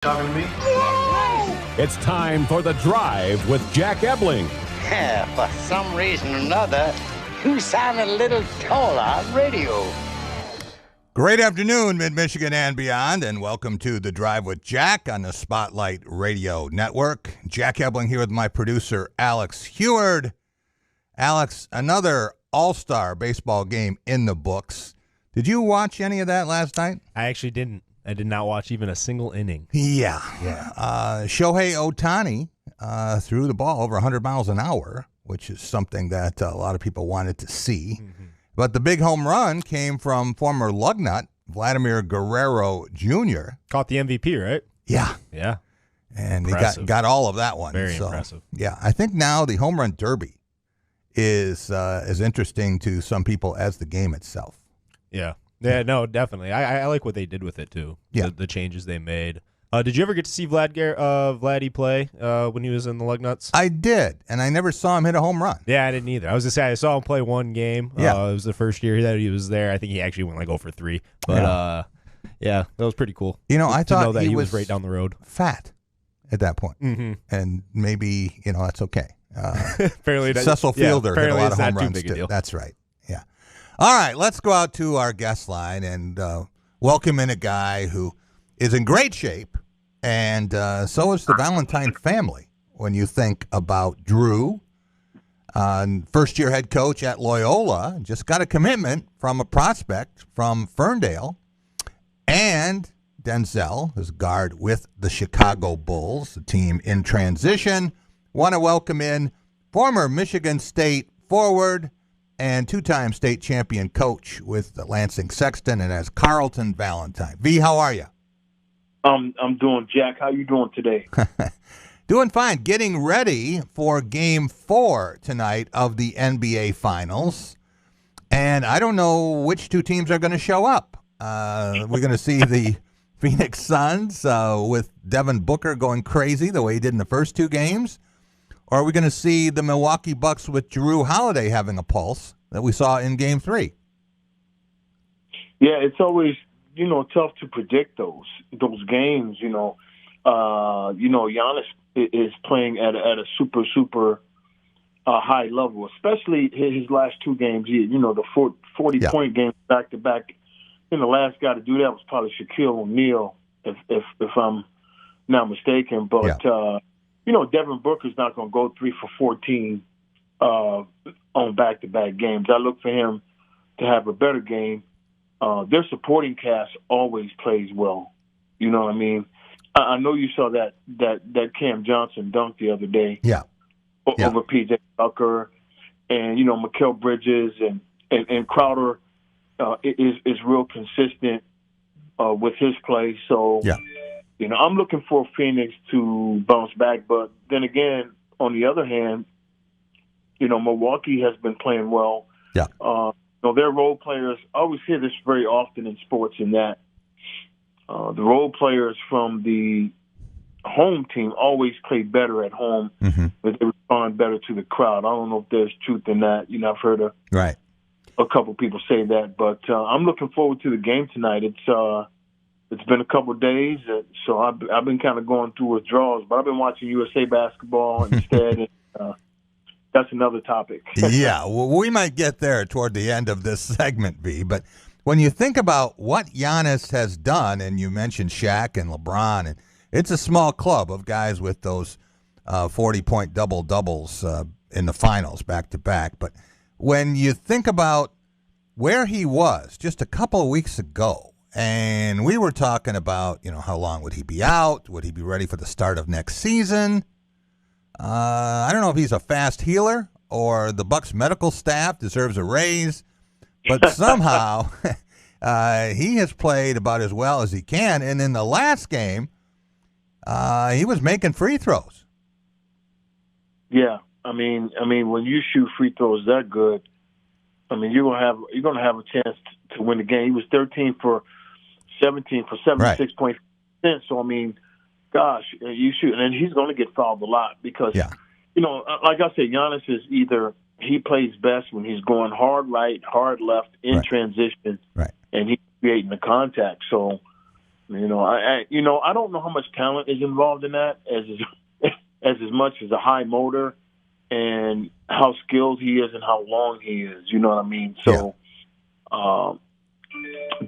Talking to me? It's time for The Drive with Jack Ebling. Yeah, for some reason or another, you sound a little taller on radio. Great afternoon, Mid-Michigan and beyond, and welcome to The Drive with Jack on the Spotlight Radio Network. Jack Ebling here with my producer, Alex Heward. Alex, another all-star baseball game in the books. Did you watch any of that last night? I actually didn't. I did not watch even a single inning. Yeah. Shohei Ohtani threw the ball over 100 miles an hour, which is something that a lot of people wanted to see. Mm-hmm. But the big home run came from former Lugnut, Vladimir Guerrero Jr. Caught the MVP, right? Yeah. Yeah. And impressive. He got all of that one. Very impressive. Yeah, I think now the home run derby is as interesting to some people as the game itself. Yeah. Yeah, no, definitely. I like what they did with it, too. Yeah. The changes they made. Did you ever get to see Vladdy play when he was in the Lugnuts? I did, and I never saw him hit a home run. Yeah, I didn't either. I was going to say, I saw him play one game. Yeah. It was the first year that he was there. I think he actually went like 0-for-3. But, yeah, that was pretty cool. You know, I thought know that he was right down the road. Fat at that point. Mm-hmm. And maybe, that's okay. Apparently, Cecil Fielder hit a lot of home too runs, big a too. deal. That's right. Yeah. All right, let's go out to our guest line and welcome in a guy who is in great shape, and so is the Valentine family. When you think about Drew, first-year head coach at Loyola, just got a commitment from a prospect from Ferndale, and Denzel, his guard with the Chicago Bulls, the team in transition. Want to welcome in former Michigan State forward and two-time state champion coach with the Lansing Sexton and as Carlton Valentine. V, how are you? I'm doing, Jack. How you doing today? Doing fine. Getting ready for Game 4 tonight of the NBA Finals. And I don't know which two teams are going to show up. We're going to see the Phoenix Suns with Devin Booker going crazy the way he did in the first two games. Or are we going to see the Milwaukee Bucks with Jrue Holiday having a pulse that we saw in Game 3? Yeah, it's always, tough to predict those games. Giannis is playing at a super high level, especially his last two games. The 40-point game back to back. The last guy to do that was probably Shaquille O'Neal, if I'm not mistaken. But Devin Booker's not going to go 3 for 14 on back-to-back games. I look for him to have a better game. Their supporting cast always plays well. You know what I mean? I know you saw that Cam Johnson dunk the other day over P.J. Tucker and, Mikal Bridges and Crowder is real consistent with his play. So, I'm looking for Phoenix to bounce back. But then again, on the other hand, Milwaukee has been playing well. Yeah. Their role players, I always hear this very often in sports, in that the role players from the home team always play better at home, but they respond better to the crowd. I don't know if there's truth in that. I've heard a couple people say that. But I'm looking forward to the game tonight. It's been a couple of days, so I've been kind of going through withdrawals, but I've been watching USA basketball instead. And, that's another topic. Yeah, well, we might get there toward the end of this segment, V. But when you think about what Giannis has done, and you mentioned Shaq and LeBron, and it's a small club of guys with those 40-point double-doubles in the finals back-to-back. But when you think about where he was just a couple of weeks ago, and we were talking about, how long would he be out? Would he be ready for the start of next season? I don't know if he's a fast healer or the Bucks medical staff deserves a raise, but somehow he has played about as well as he can. And in the last game, he was making free throws. Yeah, I mean, when you shoot free throws that good, you're gonna have a chance to win the game. He was 13 for 17 for 76.5%. So gosh, you shoot, and he's going to get fouled a lot because, like I said, Giannis is either he plays best when he's going hard right, hard left in transition, and he's creating the contact. So, You know, I don't know how much talent is involved in that as much as a high motor and how skilled he is and how long he is. You know what I mean? So,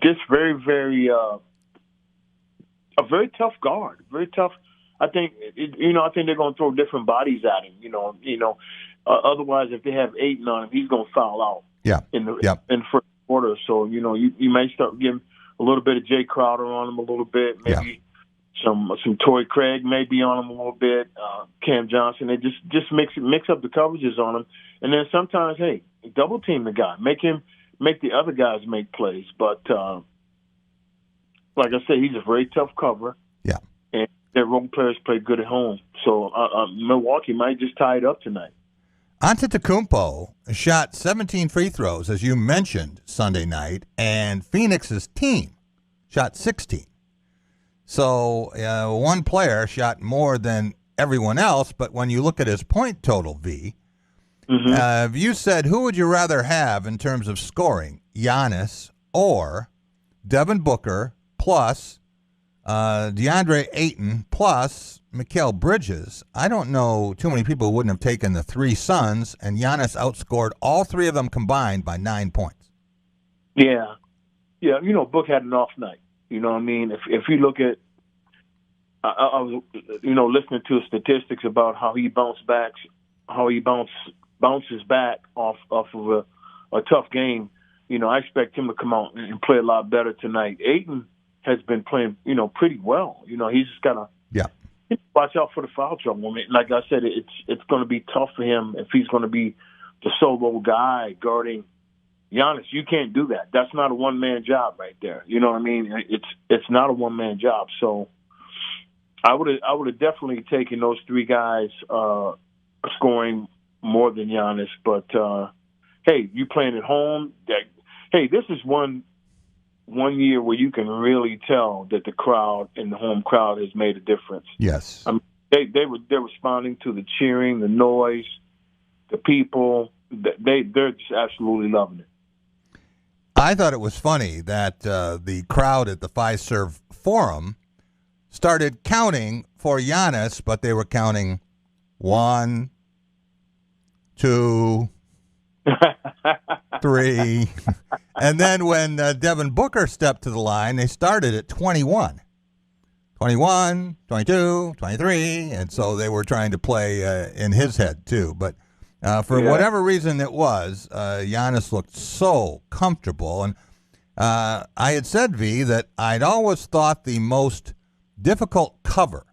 just very, very a very tough guard, very tough. I think I think they're going to throw different bodies at him. Otherwise, if they have Ayton on him, he's going to foul out. Yeah. In first quarter. So you may start giving a little bit of Jay Crowder on him a little bit, maybe some Torrey Craig maybe on him a little bit, Cam Johnson. They just mix up the coverages on him, and then sometimes double team the guy, make the other guys make plays. But like I said, he's a very tough cover. Yeah, and their role players play good at home. So Milwaukee might just tie it up tonight. Antetokounmpo shot 17 free throws, as you mentioned, Sunday night, and Phoenix's team shot 16. So one player shot more than everyone else, but when you look at his point total, you said, who would you rather have in terms of scoring, Giannis or Devin Booker plus DeAndre Ayton plus Mikal Bridges? I don't know too many people who wouldn't have taken the three Suns, and Giannis outscored all three of them combined by 9 points. Yeah. Book had an off night. You know what I mean? If you look at, I was listening to statistics about how he bounces back off of a tough game. I expect him to come out and play a lot better tonight. Ayton has been playing, pretty well. He's just got to watch out for the foul trouble. I mean, like I said, it's going to be tough for him if he's going to be the solo guy guarding Giannis. You can't do that. That's not a one-man job right there. You know what I mean? It's not a one-man job. So I would have definitely taken those three guys scoring more than Giannis. But hey, you playing at home? This is one year where you can really tell that the crowd and the home crowd has made a difference. Yes. I mean, they're responding to the cheering, the noise, the people. They're just absolutely loving it. I thought it was funny that the crowd at the Fiserv Forum started counting for Giannis, but they were counting 1, 2, 3. And then when Devin Booker stepped to the line, they started at 21. 21, 22, 23, and so they were trying to play in his head too. But for whatever reason it was, Giannis looked so comfortable. And I had said, V, that I'd always thought the most difficult cover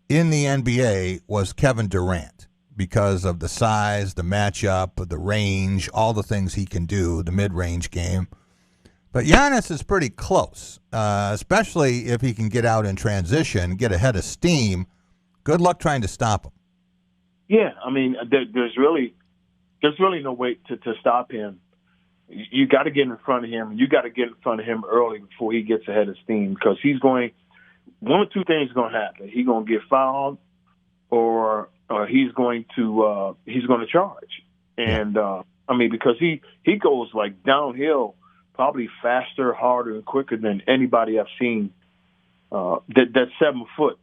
in the NBA was Kevin Durant because of the size, the matchup, the range, all the things he can do, the mid-range game. But Giannis is pretty close, especially if he can get out in transition, get ahead of steam. Good luck trying to stop him. Yeah, I mean, there's really no way to stop him. You got to get in front of him. You got to get in front of him early before he gets ahead of steam, because he's going. One or two things are going to happen. He's going to get fouled, or he's going to charge. And I mean, because he goes like downhill, probably faster, harder, and quicker than anybody I've seen. That's 7 foot,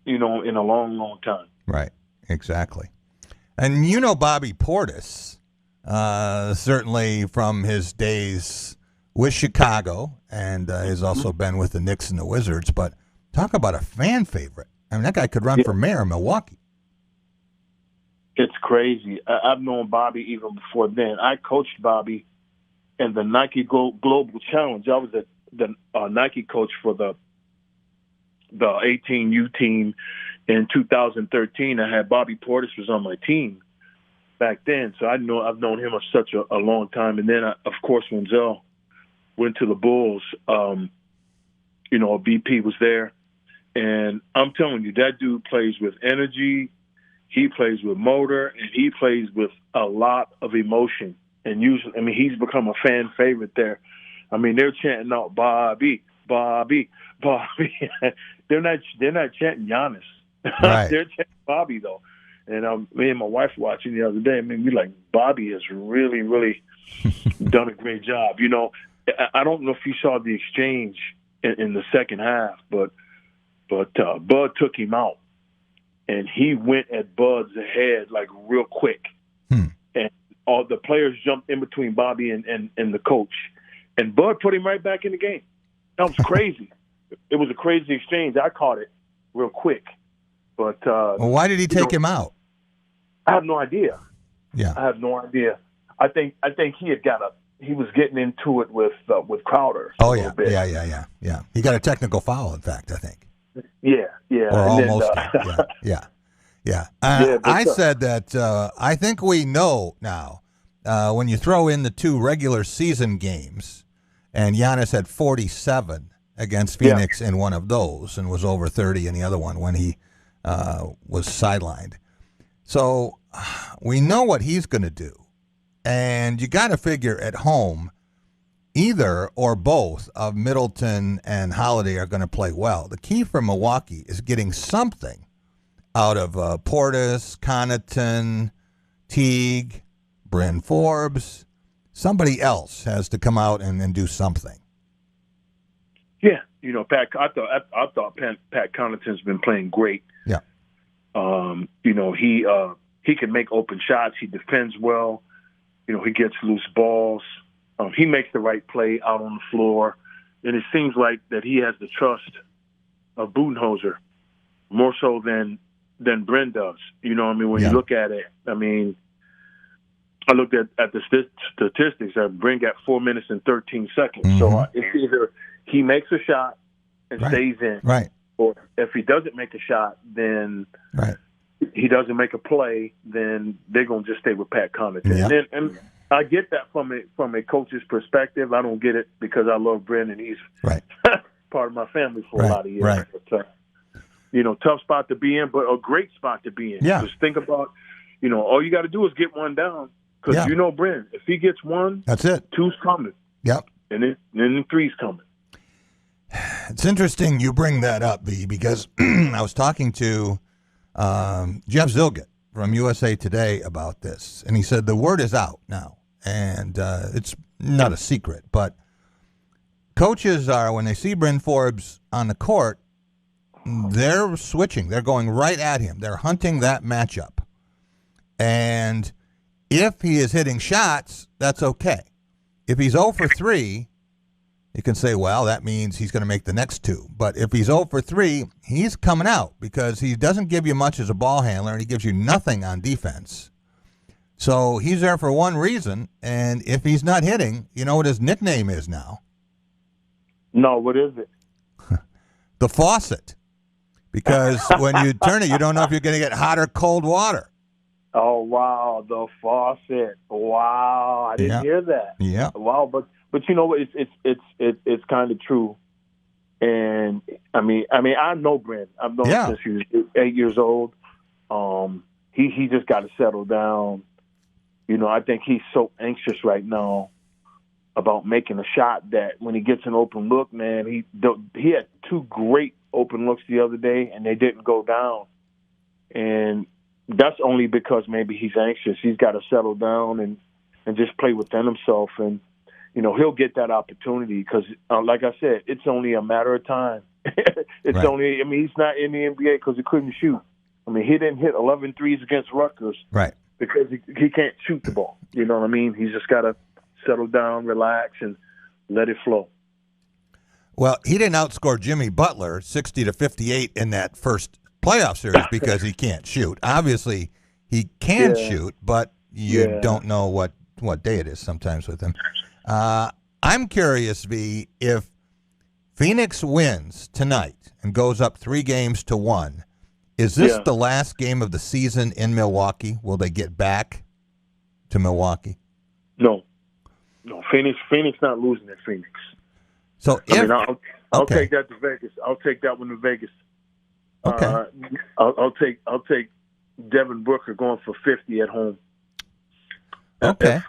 in a long, long time. Right. Exactly. And Bobby Portis, certainly from his days with Chicago, and has also been with the Knicks and the Wizards. But talk about a fan favorite. I mean, that guy could run for mayor of Milwaukee. It's crazy. I've known Bobby even before then. I coached Bobby in the Nike Global Challenge. I was the Nike coach for the 18U team. In 2013, I had Bobby Portis was on my team back then, so I've known him for such a long time. And then, of course, when Zell went to the Bulls, BP was there, and I'm telling you, that dude plays with energy, he plays with motor, and he plays with a lot of emotion. And usually, I mean, he's become a fan favorite there. I mean, they're chanting out Bobby, Bobby, Bobby. They're not chanting Giannis. Right. They're chanting Bobby, though. And me and my wife watching the other day, I mean, we like, Bobby has really, really done a great job. I don't know if you saw the exchange in the second half, but Bud took him out, and he went at Bud's head like real quick, and all the players jumped in between Bobby and the coach, and Bud put him right back in the game. That was crazy. It was a crazy exchange. I caught it real quick, but well, why did he take him out? I have no idea. Yeah, I have no idea. I think he was getting into it with Crowder. Oh yeah. He got a technical foul, in fact, I think. Yeah. Or and almost. Then, Yeah. I said that I think we know now when you throw in the 2 regular season games, and Giannis had 47 against Phoenix in one of those and was over 30 in the other one when he was sidelined. So we know what he's going to do. And you got to figure at home, either or both of Middleton and Holiday are going to play well. The key for Milwaukee is getting something out of Portis, Connaughton, Teague, Bryn Forbes. Somebody else has to come out and do something. Yeah, Pat. I thought Pat Connaughton's been playing great. Yeah. He can make open shots. He defends well. He gets loose balls. He makes the right play out on the floor, and it seems like that he has the trust of Budenholzer more so than Bryn does. When you look at it, I looked at the statistics. Bryn got 4 minutes and 13 seconds. Mm-hmm. So it's either he makes a shot and stays in, right? Or if he doesn't make a shot, then he doesn't make a play, then they're going to just stay with Pat Connaughton. Yeah. And I get that from a coach's perspective. I don't get it because I love Bryn and he's part of my family for a lot of years. Right. But, tough spot to be in, but a great spot to be in. Yeah. Just think about, all you got to do is get one down because Bryn, if he gets one, that's it. 2's coming. Yep. And then 3's coming. It's interesting you bring that up, B, because I was talking to Jeff Zilgett from USA Today about this, and he said the word is out now, and it's not a secret, but coaches are, when they see Bryn Forbes on the court, they're switching. They're going right at him. They're hunting that matchup. And if he is hitting shots, that's okay. If he's 0 for 3, you can say, well, that means he's going to make the next 2. But if he's 0 for 3, he's coming out because he doesn't give you much as a ball handler, and he gives you nothing on defense. So he's there for one reason, and if he's not hitting, you know what his nickname is now? No, what is it? The faucet. Because when you turn it, you don't know if you're going to get hot or cold water. Oh, wow, the faucet. Wow, I didn't hear that. Yeah. Wow, but you know what? It's kind of true. And I know Bryn. I've known him since he was 8 years old. He just got to settle down. I think he's so anxious right now about making a shot that when he gets an open look, man, he had 2 great open looks the other day, and they didn't go down. And that's only because maybe he's anxious. He's got to settle down and just play within himself. And, he'll get that opportunity because, like I said, it's only a matter of time. He's not in the NBA because he couldn't shoot. He didn't hit 11 threes against Rutgers because he can't shoot the ball. You know what I mean? He's just got to settle down, relax, and let it flow. Well, he didn't outscore Jimmy Butler 60-58 in that first playoff series because he can't shoot. Obviously, he can shoot, but you don't know what day it is sometimes with him. I'm curious, V, if Phoenix wins tonight and goes up 3-1, is this the last game of the season in Milwaukee? Will they get back to Milwaukee? No. Phoenix not losing at Phoenix. So I'll take that to Vegas. I'll take that one to Vegas. Okay. I'll take Devin Booker going for 50 at home. Okay.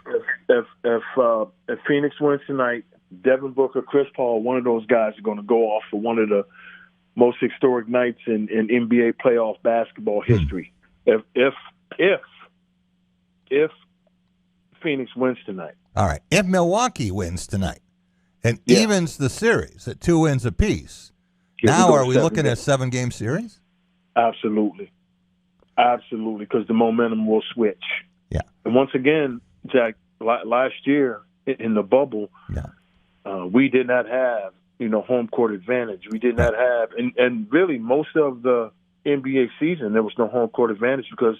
If Phoenix wins tonight, Devin Booker, Chris Paul, one of those guys are going to go off for one of the most historic nights in NBA playoff basketball history. If Phoenix wins tonight. All right. If Milwaukee wins tonight and evens the series at 2 wins apiece. Now, are we looking at a 7-game series? Absolutely. Absolutely, because the momentum will switch. Yeah. And once again, Jack, last year in the bubble, we did not have, home court advantage. We did not have, and really most of the NBA season, there was no home court advantage because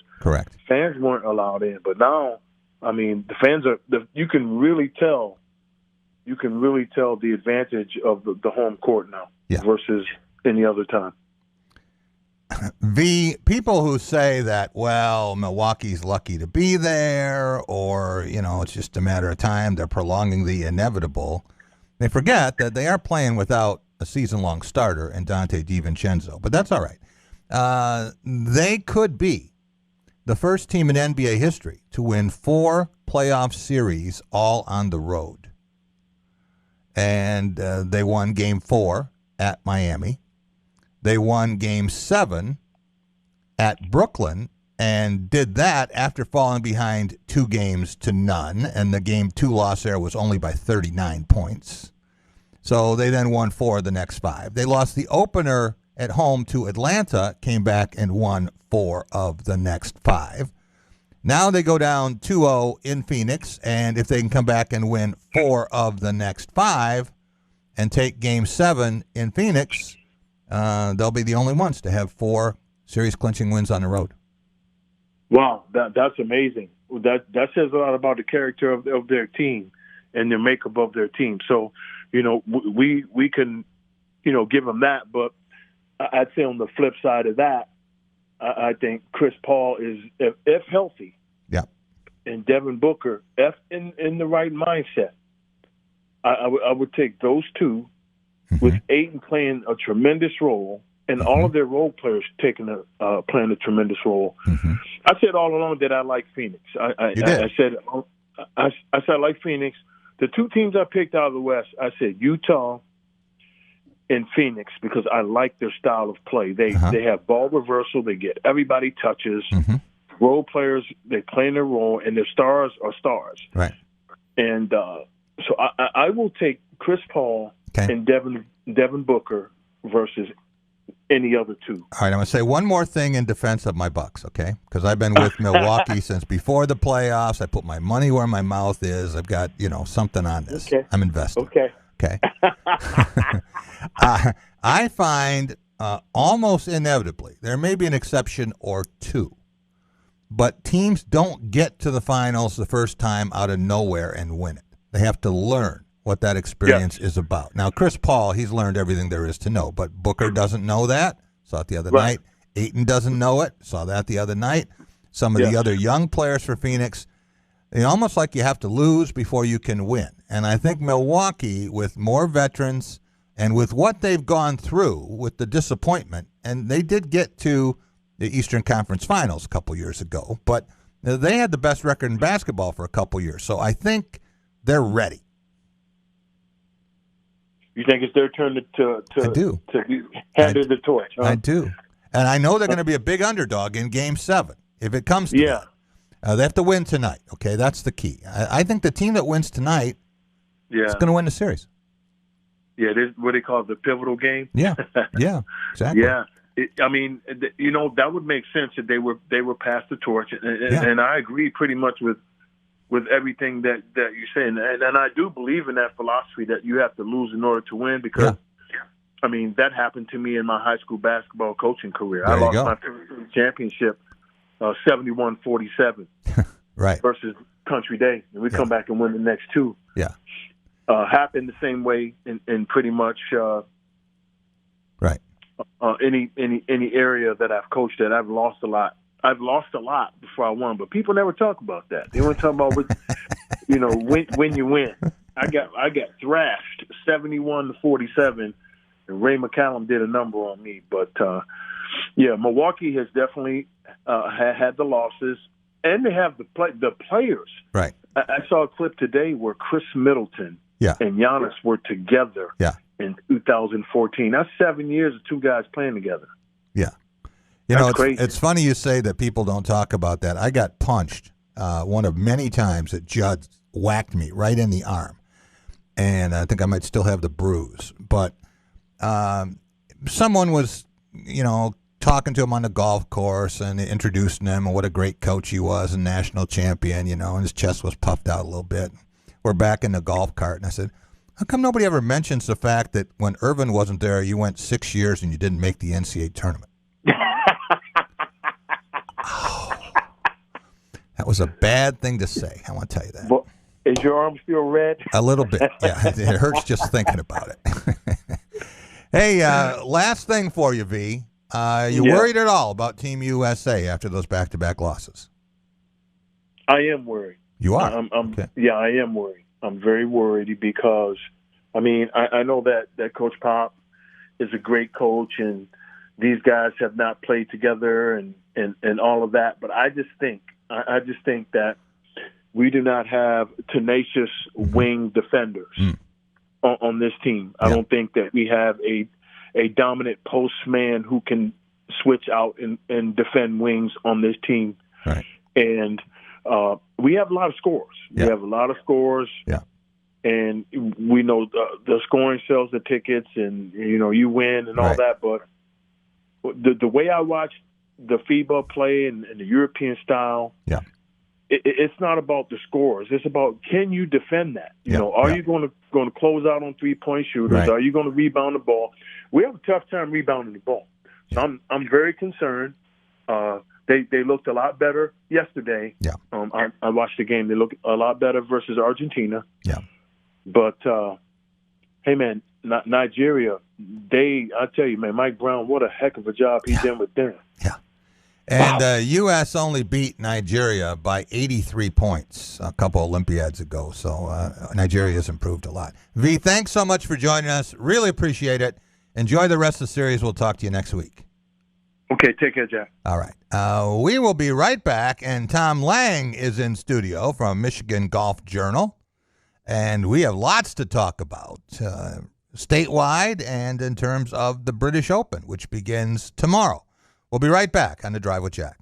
fans weren't allowed in. But now, I mean, the fans you can really tell the advantage of the home court now versus any other time. The people who say that, well, Milwaukee's lucky to be there, or, it's just a matter of time, they're prolonging the inevitable, they forget that they are playing without a season-long starter in Dante DiVincenzo. But that's all right. They could be the first team in NBA history to win 4 playoff series all on the road. And they won Game 4 at Miami. They won Game 7 at Brooklyn and did that after falling behind 2-0, and the Game 2 loss there was only by 39 points. So they then won 4 of the next 5. They lost the opener at home to Atlanta, came back and won 4 of the next 5. Now they go down 2-0 in Phoenix, and if they can come back and win 4 of the next 5 and take Game 7 in Phoenix, they'll be the only ones to have 4 series-clinching wins on the road. Wow, that's amazing. That says a lot about the character of their team and the makeup of their team. So, we can, give them that. But I'd say on the flip side of that, I think Chris Paul is, if healthy, and Devin Booker, if in the right mindset, I would take those two. With Ayton playing a tremendous role, and all of their role players playing a tremendous role. I said all along that I like Phoenix. I said I like Phoenix. The 2 teams I picked out of the West, I said Utah and Phoenix because I like their style of play. They have ball reversal. They get everybody touches. Role players, they play their role, and their stars are stars. Right. And so I will take Chris Paul and Devin Booker versus any other 2. All right, I'm going to say one more thing in defense of my Bucks, okay? Because I've been with Milwaukee since before the playoffs. I put my money where my mouth is. I've got, something on this. Okay. I'm invested. Okay. I find almost inevitably, there may be an exception or 2, but teams don't get to the finals the first time out of nowhere and win it. They have to learn what that experience is about. Now, Chris Paul, he's learned everything there is to know, but Booker doesn't know that. Saw it the other night. Ayton doesn't know it. Saw that the other night. Some of the other young players for Phoenix, almost like you have to lose before you can win. And I think Milwaukee, with more veterans and with what they've gone through with the disappointment, and they did get to the Eastern Conference Finals a couple years ago, but they had the best record in basketball for a couple years. So I think they're ready. You think it's their turn to hand the torch? Huh? I do. And I know they're going to be a big underdog in Game 7 if it comes to that. They have to win tonight, okay? That's the key. I think the team that wins tonight is going to win the series. Yeah, this is what they call the pivotal game. Yeah, exactly. Yeah. That would make sense if they were passed the torch. And I agree pretty much with everything that you're saying. And I do believe in that philosophy that you have to lose in order to win because, that happened to me in my high school basketball coaching career. I lost my first championship 71-47 versus Country Day. And we come back and win the next 2. Yeah. Happened the same way in pretty much any area that I've coached at. I've lost a lot. I've lost a lot before I won, but people never talk about that. They want to talk about when you win. I got thrashed 71-47, and Ray McCallum did a number on me. But Milwaukee has definitely had the losses, and they have the players. Right. I saw a clip today where Chris Middleton and Giannis were together in 2014. That's 7 years of 2 guys playing together. Yeah. It's funny you say that people don't talk about that. I got punched one of many times that Judd whacked me right in the arm. and I think I might still have the bruise. But someone was, talking to him on the golf course and introducing him and what a great coach he was and national champion, and his chest was puffed out a little bit. We're back in the golf cart, and I said, how come nobody ever mentions the fact that when Irvin wasn't there, you went 6 years and you didn't make the NCAA tournament? Oh, that was a bad thing to say. I want to tell you that. Well, is your arm still red? A little bit, yeah. It hurts just thinking about it. Hey, last thing for you, V. You worried at all about Team USA after those back-to-back losses? I am worried. You are? Okay. Yeah, I am worried. I'm very worried because, I know that Coach Pop is a great coach, and these guys have not played together and all of that. But I just think that we do not have tenacious wing defenders on this team. I don't think that we have a dominant postman who can switch out and defend wings on this team. Right. And we have a lot of scores. Yeah. We have a lot of scores. Yeah. And we know the scoring sells the tickets, and you win and all that. But the way I watch the FIBA play and the European style, it's not about the scores. It's about, can you defend that? Are you going to close out on 3-point shooters? Right. Are you going to rebound the ball? We have a tough time rebounding the ball. So I'm very concerned. They looked a lot better yesterday. Yeah. I watched the game. They looked a lot better versus Argentina. Yeah. But hey man, Nigeria, I tell you, man, Mike Brown, what a heck of a job he did with them. Yeah. And U.S. only beat Nigeria by 83 points a couple Olympiads ago. So Nigeria has improved a lot. V, thanks so much for joining us. Really appreciate it. Enjoy the rest of the series. We'll talk to you next week. Okay, take care, Jack. All right. We will be right back, and Tom Lang is in studio from Michigan Golf Journal. And we have lots to talk about statewide and in terms of the British Open, which begins tomorrow. We'll be right back on The Drive with Jack.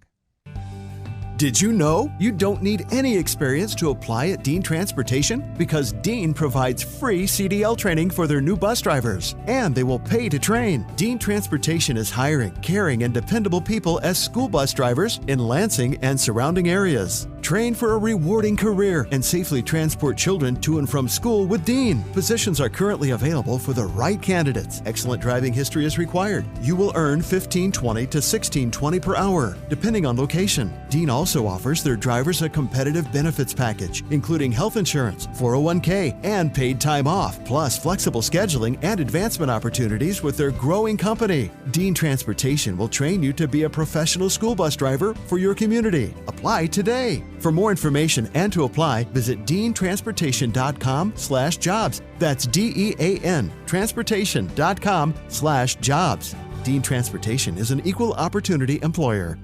Did you know you don't need any experience to apply at Dean Transportation? Because Dean provides free CDL training for their new bus drivers, and they will pay to train. Dean Transportation is hiring caring and dependable people as school bus drivers in Lansing and surrounding areas. Train for a rewarding career and safely transport children to and from school with Dean. Positions are currently available for the right candidates. Excellent driving history is required. You will earn $15.20 to $16.20 per hour, depending on location. Dean also offers their drivers a competitive benefits package, including health insurance, 401k, and paid time off, plus flexible scheduling and advancement opportunities with their growing company. Dean Transportation will train you to be a professional school bus driver for your community. Apply today. For more information and to apply, visit deantransportation.com/jobs. That's DEAN, transportation.com/jobs. Dean Transportation is an equal opportunity employer.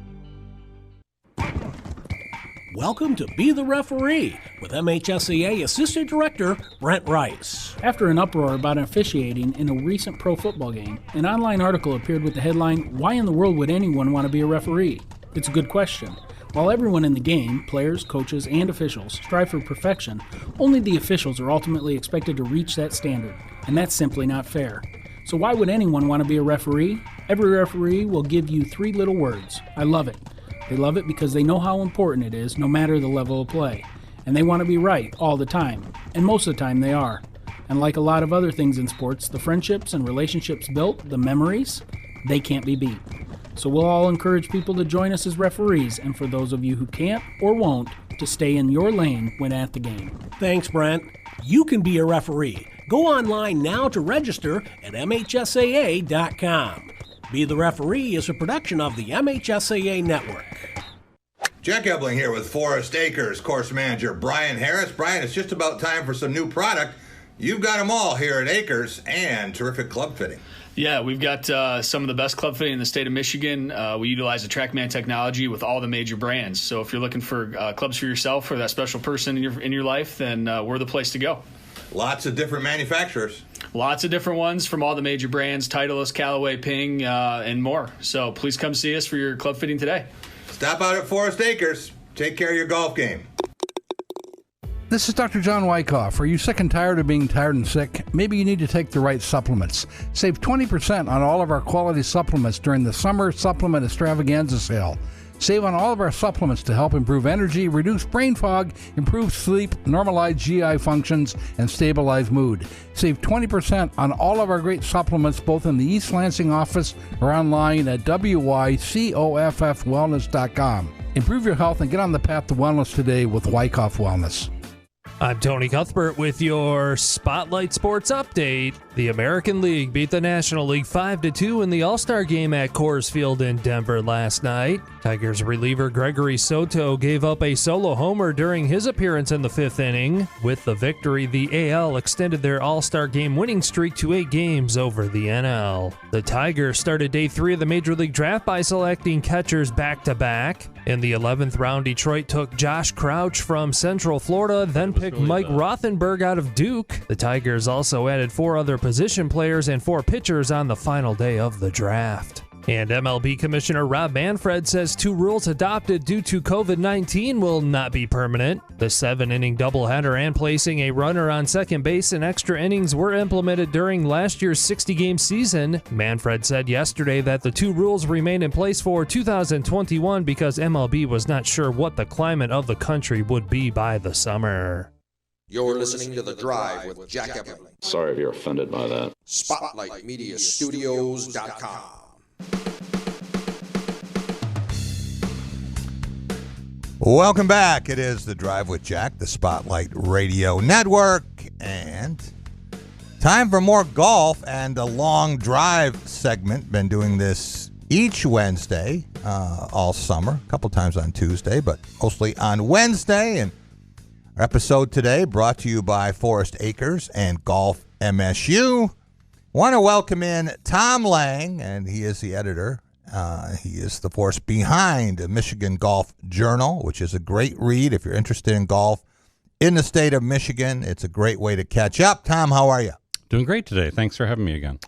Welcome to Be the Referee with MHSAA Assistant Director Brent Rice. After an uproar about officiating in a recent pro football game, an online article appeared with the headline, "Why in the world would anyone want to be a referee?" It's a good question. While everyone in the game, players, coaches, and officials, strive for perfection, only the officials are ultimately expected to reach that standard, and that's simply not fair. So why would anyone want to be a referee? Every referee will give you 3 little words: I love it. They love it because they know how important it is, no matter the level of play. And they want to be right all the time. And most of the time they are. And like a lot of other things in sports, the friendships and relationships built, the memories, they can't be beat. So we'll all encourage people to join us as referees, and for those of you who can't or won't, to stay in your lane when at the game. Thanks, Brent. You can be a referee. Go online now to register at MHSAA.com. Be the Referee is a production of the MHSAA Network. Jack Ebling here with Forest Akers course manager Bryann Harris. Bryann, it's just about time for some new product. You've got them all here at Akers, and terrific club fitting. Yeah, we've got some of the best club fitting in the state of Michigan. We utilize the TrackMan technology with all the major brands. So if you're looking for clubs for yourself or that special person in your life, then we're the place to go. Lots of different manufacturers. Lots of different ones from all the major brands, Titleist, Callaway, Ping, and more. So please come see us for your club fitting today. Stop out at Forest Akers. Take care of your golf game. This is Dr. John Wyckoff. Are you sick and tired of being tired and sick? Maybe you need to take the right supplements. Save 20% on all of our quality supplements during the summer supplement extravaganza sale. Save on all of our supplements to help improve energy, reduce brain fog, improve sleep, normalize GI functions, and stabilize mood. Save 20% on all of our great supplements both in the East Lansing office or online at wycoffwellness.com. Improve your health and get on the path to wellness today with Wyckoff Wellness. I'm Tony Cuthbert with your Spotlight Sports Update. The American League beat the National League 5-2 in the All-Star game at Coors Field in Denver last night. Tigers reliever Gregory Soto gave up a solo homer during his appearance in the fifth inning. With the victory, the AL extended their All-Star game winning streak to 8 games over the NL. The Tigers started day 3 of the Major League Draft by selecting catchers back-to-back. In the 11th round, Detroit took Josh Crouch from Central Florida, then picked Mike Rothenberg out of Duke. The Tigers also added 4 other position players and 4 pitchers on the final day of the draft. And MLB Commissioner Rob Manfred says 2 rules adopted due to COVID-19 will not be permanent. The 7-inning doubleheader and placing a runner on second base in extra innings were implemented during last year's 60-game season. Manfred said yesterday that the 2 rules remain in place for 2021 because MLB was not sure what the climate of the country would be by the summer. You're listening to The Drive with Jack Ebling. Sorry if you're offended by that. SpotlightMediaStudios.com. Welcome back. It is The Drive with Jack, the Spotlight Radio Network, and time for more golf and a long drive segment. Been doing this each Wednesday all summer, a couple times on Tuesday, but mostly on Wednesday. And our episode today brought to you by Forest Akers and Golf MSU. Want to welcome in Tom Lang, and he is the editor. He is the force behind the Michigan Golf Journal, which is a great read if you're interested in golf in the state of Michigan. It's a great way to catch up. Tom, how are you? Doing great today. Thanks for having me again.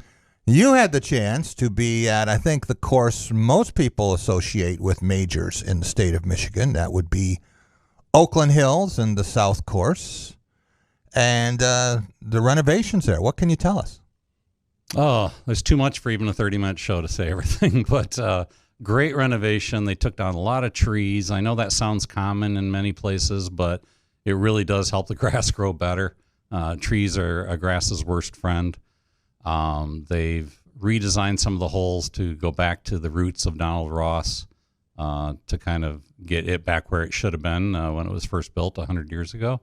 You had the chance to be at, I think, the course most people associate with majors in the state of Michigan. That would be Oakland Hills and the South Course, and the renovations there. What can you tell us? Oh, there's too much for even a 30-minute show to say everything, but great renovation. They took down a lot of trees. I know that sounds common in many places, but it really does help the grass grow better. Trees are a grass's worst friend. They've redesigned some of the holes to go back to the roots of Donald Ross to kind of get it back where it should have been when it was first built 100 years ago.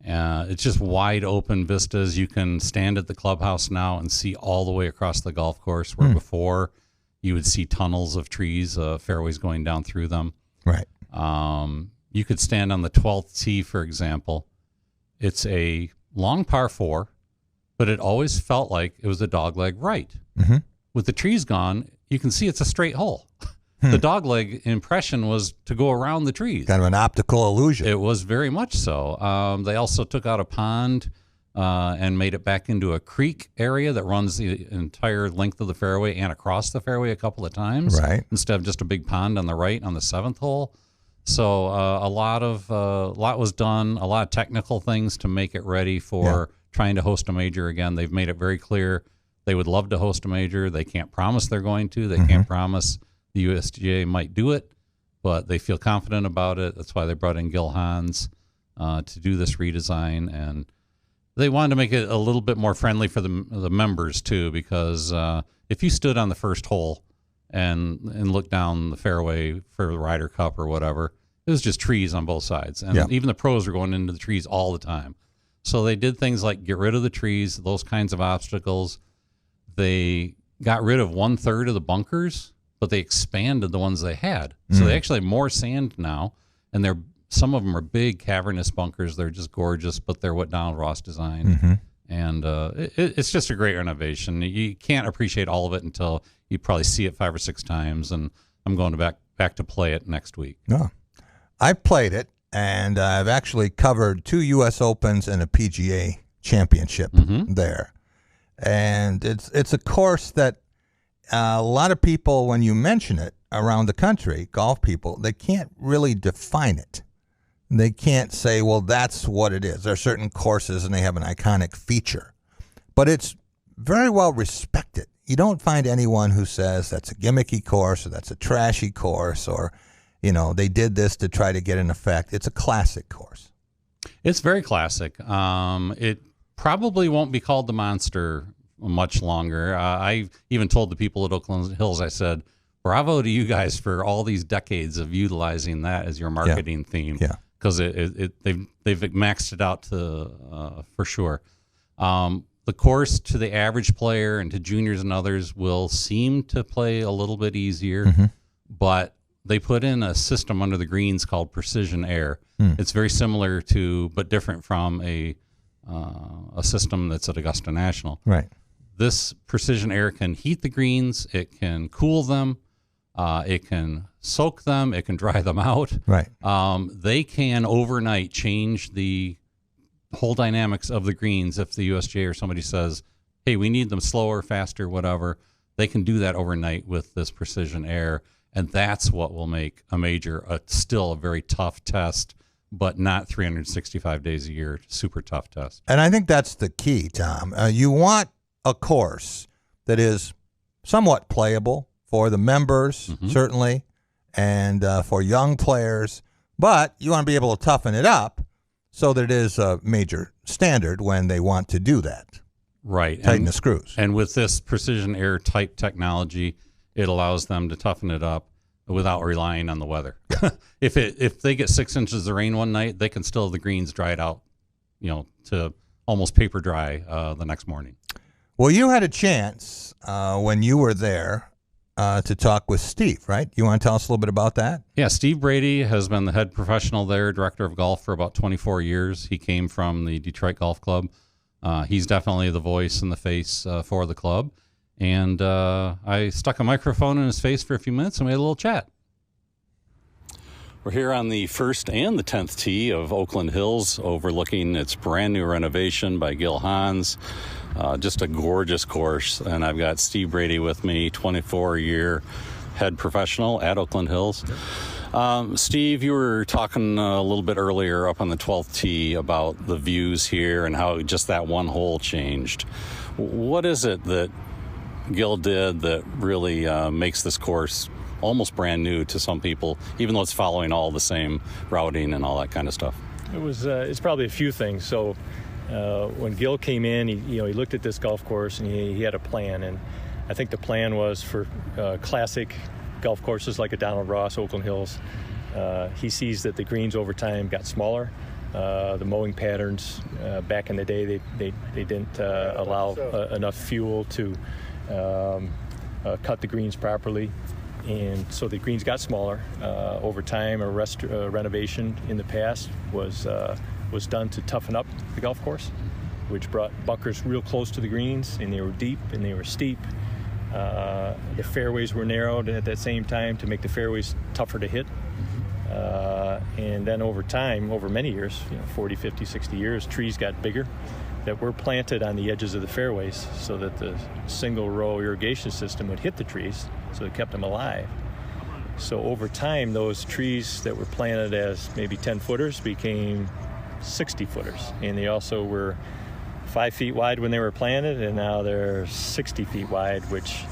It's just wide open vistas. You can stand at the clubhouse now and see all the way across the golf course, where before you would see tunnels of trees, fairways going down through them. Right. You could stand on the 12th tee, for example. It's a long par 4, but it always felt like it was a dogleg right. Mm-hmm. With the trees gone, you can see it's a straight hole. The dogleg impression was to go around the trees. Kind of an optical illusion. It was very much so. They also took out a pond and made it back into a creek area that runs the entire length of the fairway and across the fairway a couple of times. Right. Instead of just a big pond on the right on the 7th hole. So a lot was done, a lot of technical things to make it ready for trying to host a major again. They've made it very clear they would love to host a major. They can't promise they're going to. They can't promise the USGA might do it, but they feel confident about it. That's why they brought in Gil Hans to do this redesign, and they wanted to make it a little bit more friendly for the members too, because if you stood on the first hole and looked down the fairway for the Ryder Cup or whatever, it was just trees on both sides, and even the pros were going into the trees all the time. So they did things like get rid of the trees, those kinds of obstacles. They got rid of 1/3 of the bunkers, but they expanded the ones they had. So they actually have more sand now, and some of them are big cavernous bunkers. They're just gorgeous, but they're what Donald Ross designed. And it's just a great renovation. You can't appreciate all of it until you probably see it 5 or 6 times, and I'm going back to play it next week. No, I've played it, and I've actually covered 2 U.S. Opens and a PGA championship there. And it's a course that a lot of people, when you mention it around the country, golf people, they can't really define it. they can't say, well, that's what it is. There are certain courses and they have an iconic feature. But it's very well respected. You don't find anyone who says that's a gimmicky course or that's a trashy course or, they did this to try to get an effect. It's a classic course. It's very classic. It probably won't be called the Monster much longer. I even told the people at Oakland Hills, I said, bravo to you guys for all these decades of utilizing that as your marketing theme. Yeah. Because they've maxed it out to for sure. The course to the average player and to juniors and others will seem to play a little bit easier, but they put in a system under the greens called Precision Air. It's very similar to, but different from a system that's at Augusta National. Right. This Precision Air can heat the greens, it can cool them, it can soak them, it can dry them out. Right. They can overnight change the whole dynamics of the greens. If the USGA or somebody says, hey, we need them slower, faster, whatever, they can do that overnight with this Precision Air. And that's what will make a major still a very tough test, but not 365 days a year, super tough test. And I think that's the key, Tom. You want a course that is somewhat playable for the members, certainly, and for young players, but you want to be able to toughen it up so that it is a major standard when they want to do that. Right. Tighten the screws. And with this Precision Air type technology, it allows them to toughen it up without relying on the weather. If they get 6 inches of rain one night, they can still have the greens dried out, to almost paper dry the next morning. Well, you had a chance when you were there to talk with Steve, right? You want to tell us a little bit about that? Yeah, Steve Brady has been the head professional there, director of golf for about 24 years. He came from the Detroit Golf Club. He's definitely the voice and the face for the club. And I stuck a microphone in his face for a few minutes and we had a little chat. We're here on the first and the 10th tee of Oakland Hills, overlooking its brand new renovation by Gil Hans. Just a gorgeous course. And I've got Steve Brady with me, 24-year head professional at Oakland Hills. Steve, you were talking a little bit earlier up on the 12th tee about the views here and how just that one hole changed. What is it that Gil did that really makes this course almost brand new to some people, even though it's following all the same routing and all that kind of stuff? It's probably a few things. So when Gil came in, he looked at this golf course and he had a plan, and I think the plan was for classic golf courses like a Donald Ross, Oakland Hills. He sees that the greens over time got smaller. The mowing patterns back in the day, they didn't allow enough fuel to cut the greens properly, and so the greens got smaller. Over time, a renovation in the past was done to toughen up the golf course, which brought bunkers real close to the greens, and they were deep and they were steep. The fairways were narrowed at that same time to make the fairways tougher to hit. And then over time, over many years, 40, 50, 60 years, trees got bigger that were planted on the edges of the fairways so that the single row irrigation system would hit the trees, so it kept them alive. So over time, those trees that were planted as maybe 10-footers became 60-footers, and they also were 5 feet wide when they were planted, and now they're 60 feet wide, which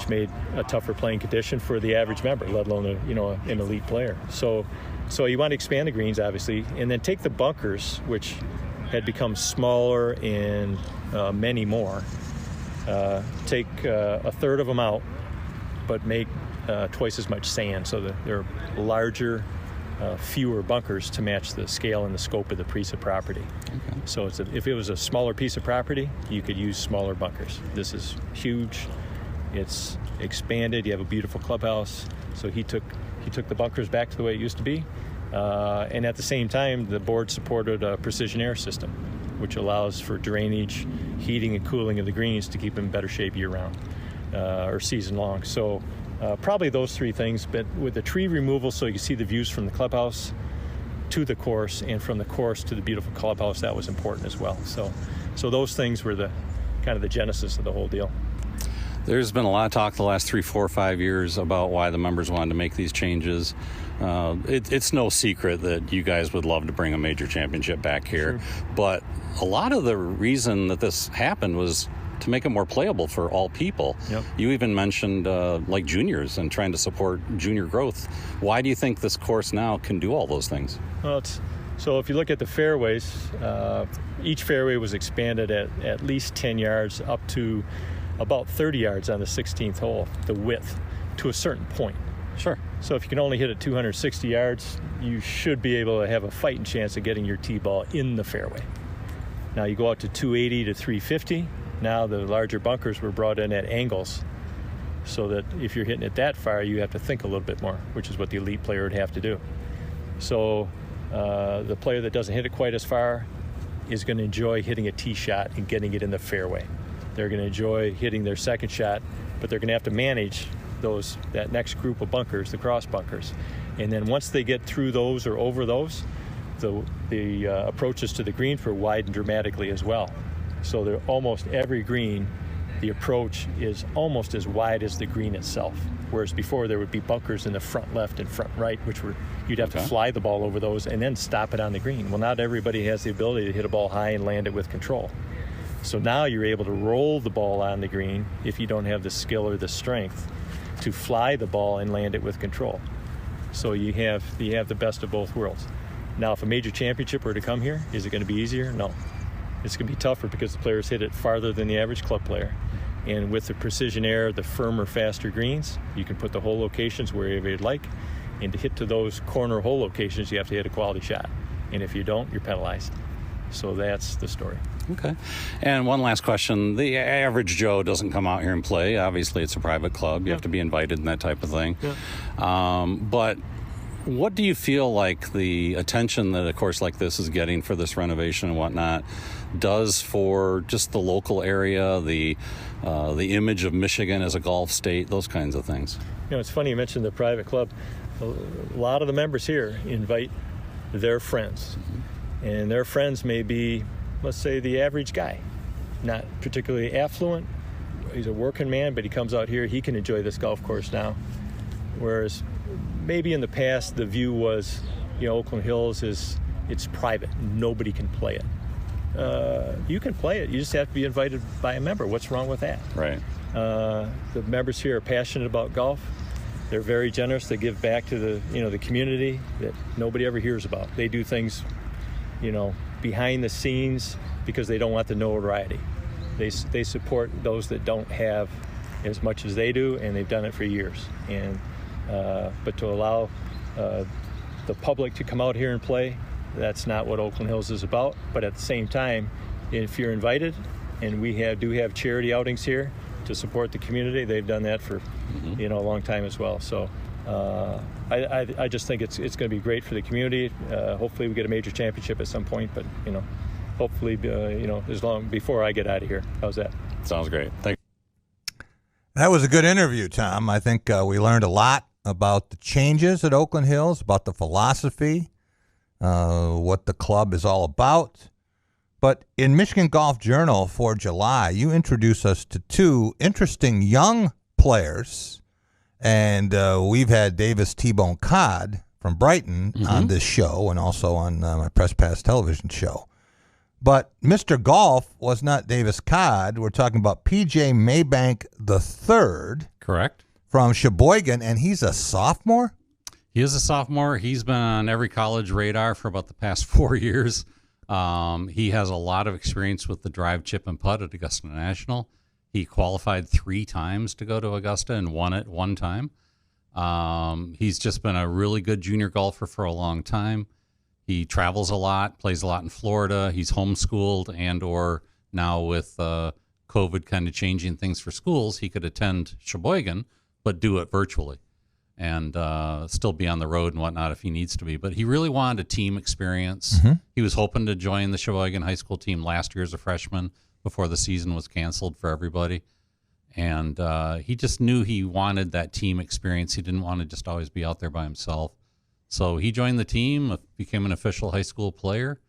made a tougher playing condition for the average member, let alone an elite player. So you want to expand the greens, obviously, and then take the bunkers, which had become smaller and many more, take a third of them out, but make twice as much sand, so that they're larger, fewer bunkers to match the scale and the scope of the piece of property. Okay. So if it was a smaller piece of property, you could use smaller bunkers. This is huge. It's expanded. You have a beautiful clubhouse. So he took the bunkers back to the way it used to be. And at the same time, the board supported a precision air system, which allows for drainage, heating, and cooling of the greens to keep them in better shape year-round or season-long. So probably those three things, but with the tree removal, so you can see the views from the clubhouse to the course, and from the course to the beautiful clubhouse, that was important as well. So those things were the kind of the genesis of the whole deal. There's been a lot of talk the last 3, 4, 5 years about why the members wanted to make these changes. It's no secret that you guys would love to bring a major championship back here, but a lot of the reason that this happened was to make it more playable for all people. Yep. You even mentioned like juniors and trying to support junior growth. Why do you think this course now can do all those things? Well, so if you look at the fairways, each fairway was expanded at least 10 yards up to about 30 yards on the 16th hole, the width, to a certain point. Sure. So if you can only hit it 260 yards, you should be able to have a fighting chance of getting your tee ball in the fairway. Now you go out to 280 to 350. Now the larger bunkers were brought in at angles, so that if you're hitting it that far, you have to think a little bit more, which is what the elite player would have to do. So the player that doesn't hit it quite as far is going to enjoy hitting a tee shot and getting it in the fairway. They're going to enjoy hitting their second shot, but they're going to have to manage that next group of bunkers, the cross bunkers. And then once they get through those or over those, the approaches to the green were widened dramatically as well. So almost every green, the approach is almost as wide as the green itself. Whereas before there would be bunkers in the front left and front right, which you'd have to fly the ball over those and then stop it on the green. Well, not everybody has the ability to hit a ball high and land it with control. So now you're able to roll the ball on the green if you don't have the skill or the strength to fly the ball and land it with control. So you have the best of both worlds. Now, if a major championship were to come here, is it going to be easier? No. It's going to be tougher because the players hit it farther than the average club player. And with the precision air, the firmer, faster greens, you can put the hole locations wherever you'd like. And to hit to those corner hole locations, you have to hit a quality shot. And if you don't, you're penalized. So that's the story. Okay. And one last question. The average Joe doesn't come out here and play. Obviously, it's a private club. You have to be invited and that type of thing. Yeah. But what do you feel like the attention that a course like this is getting for this renovation and whatnot does for just the local area, the image of Michigan as a golf state, those kinds of things? You know, it's funny you mentioned the private club. A lot of the members here invite their friends. And their friends may be, let's say, the average guy, not particularly affluent. He's a working man, but he comes out here, he can enjoy this golf course now. Whereas maybe in the past, the view was, Oakland Hills it's private. Nobody can play it. You can play it. You just have to be invited by a member. What's wrong with that? Right. The members here are passionate about golf. They're very generous. They give back to the community that nobody ever hears about. They do things, behind the scenes because they don't want the notoriety. They support those that don't have as much as they do, and they've done it for years. And but to allow the public to come out here and play, that's not what Oakland Hills is about. But at the same time, if you're invited, and we do have charity outings here to support the community, they've done that for a long time as well. So I just think it's going to be great for the community. Hopefully we get a major championship at some point, but hopefully as long before I get out of here. How's that? Sounds great. Thank you. That was a good interview, Tom. I think we learned a lot about the changes at Oakland Hills, about the philosophy, what the club is all about. But in Michigan Golf Journal for July, you introduce us to two interesting young players. And we've had Davis T-Bone Codd from Brighton on this show and also on my Press Pass television show. But Mr. Golf was not Davis Codd. We're talking about P.J. Maybank III. Correct. From Sheboygan, and he's a sophomore? He is a sophomore. He's been on every college radar for about the past 4 years. He has a lot of experience with the drive, chip, and putt at Augusta National. He qualified 3 times to go to Augusta and won it 1 time. He's just been a really good junior golfer for a long time. He travels a lot, plays a lot in Florida. He's homeschooled, and or now with COVID kind of changing things for schools, he could attend Sheboygan, but do it virtually and still be on the road and whatnot if he needs to be. But he really wanted a team experience. He was hoping to join the Sheboygan high school team last year as a freshman before the season was canceled for everybody. And he just knew he wanted that team experience. He didn't want to just always be out there by himself. So he joined the team, became an official high school player,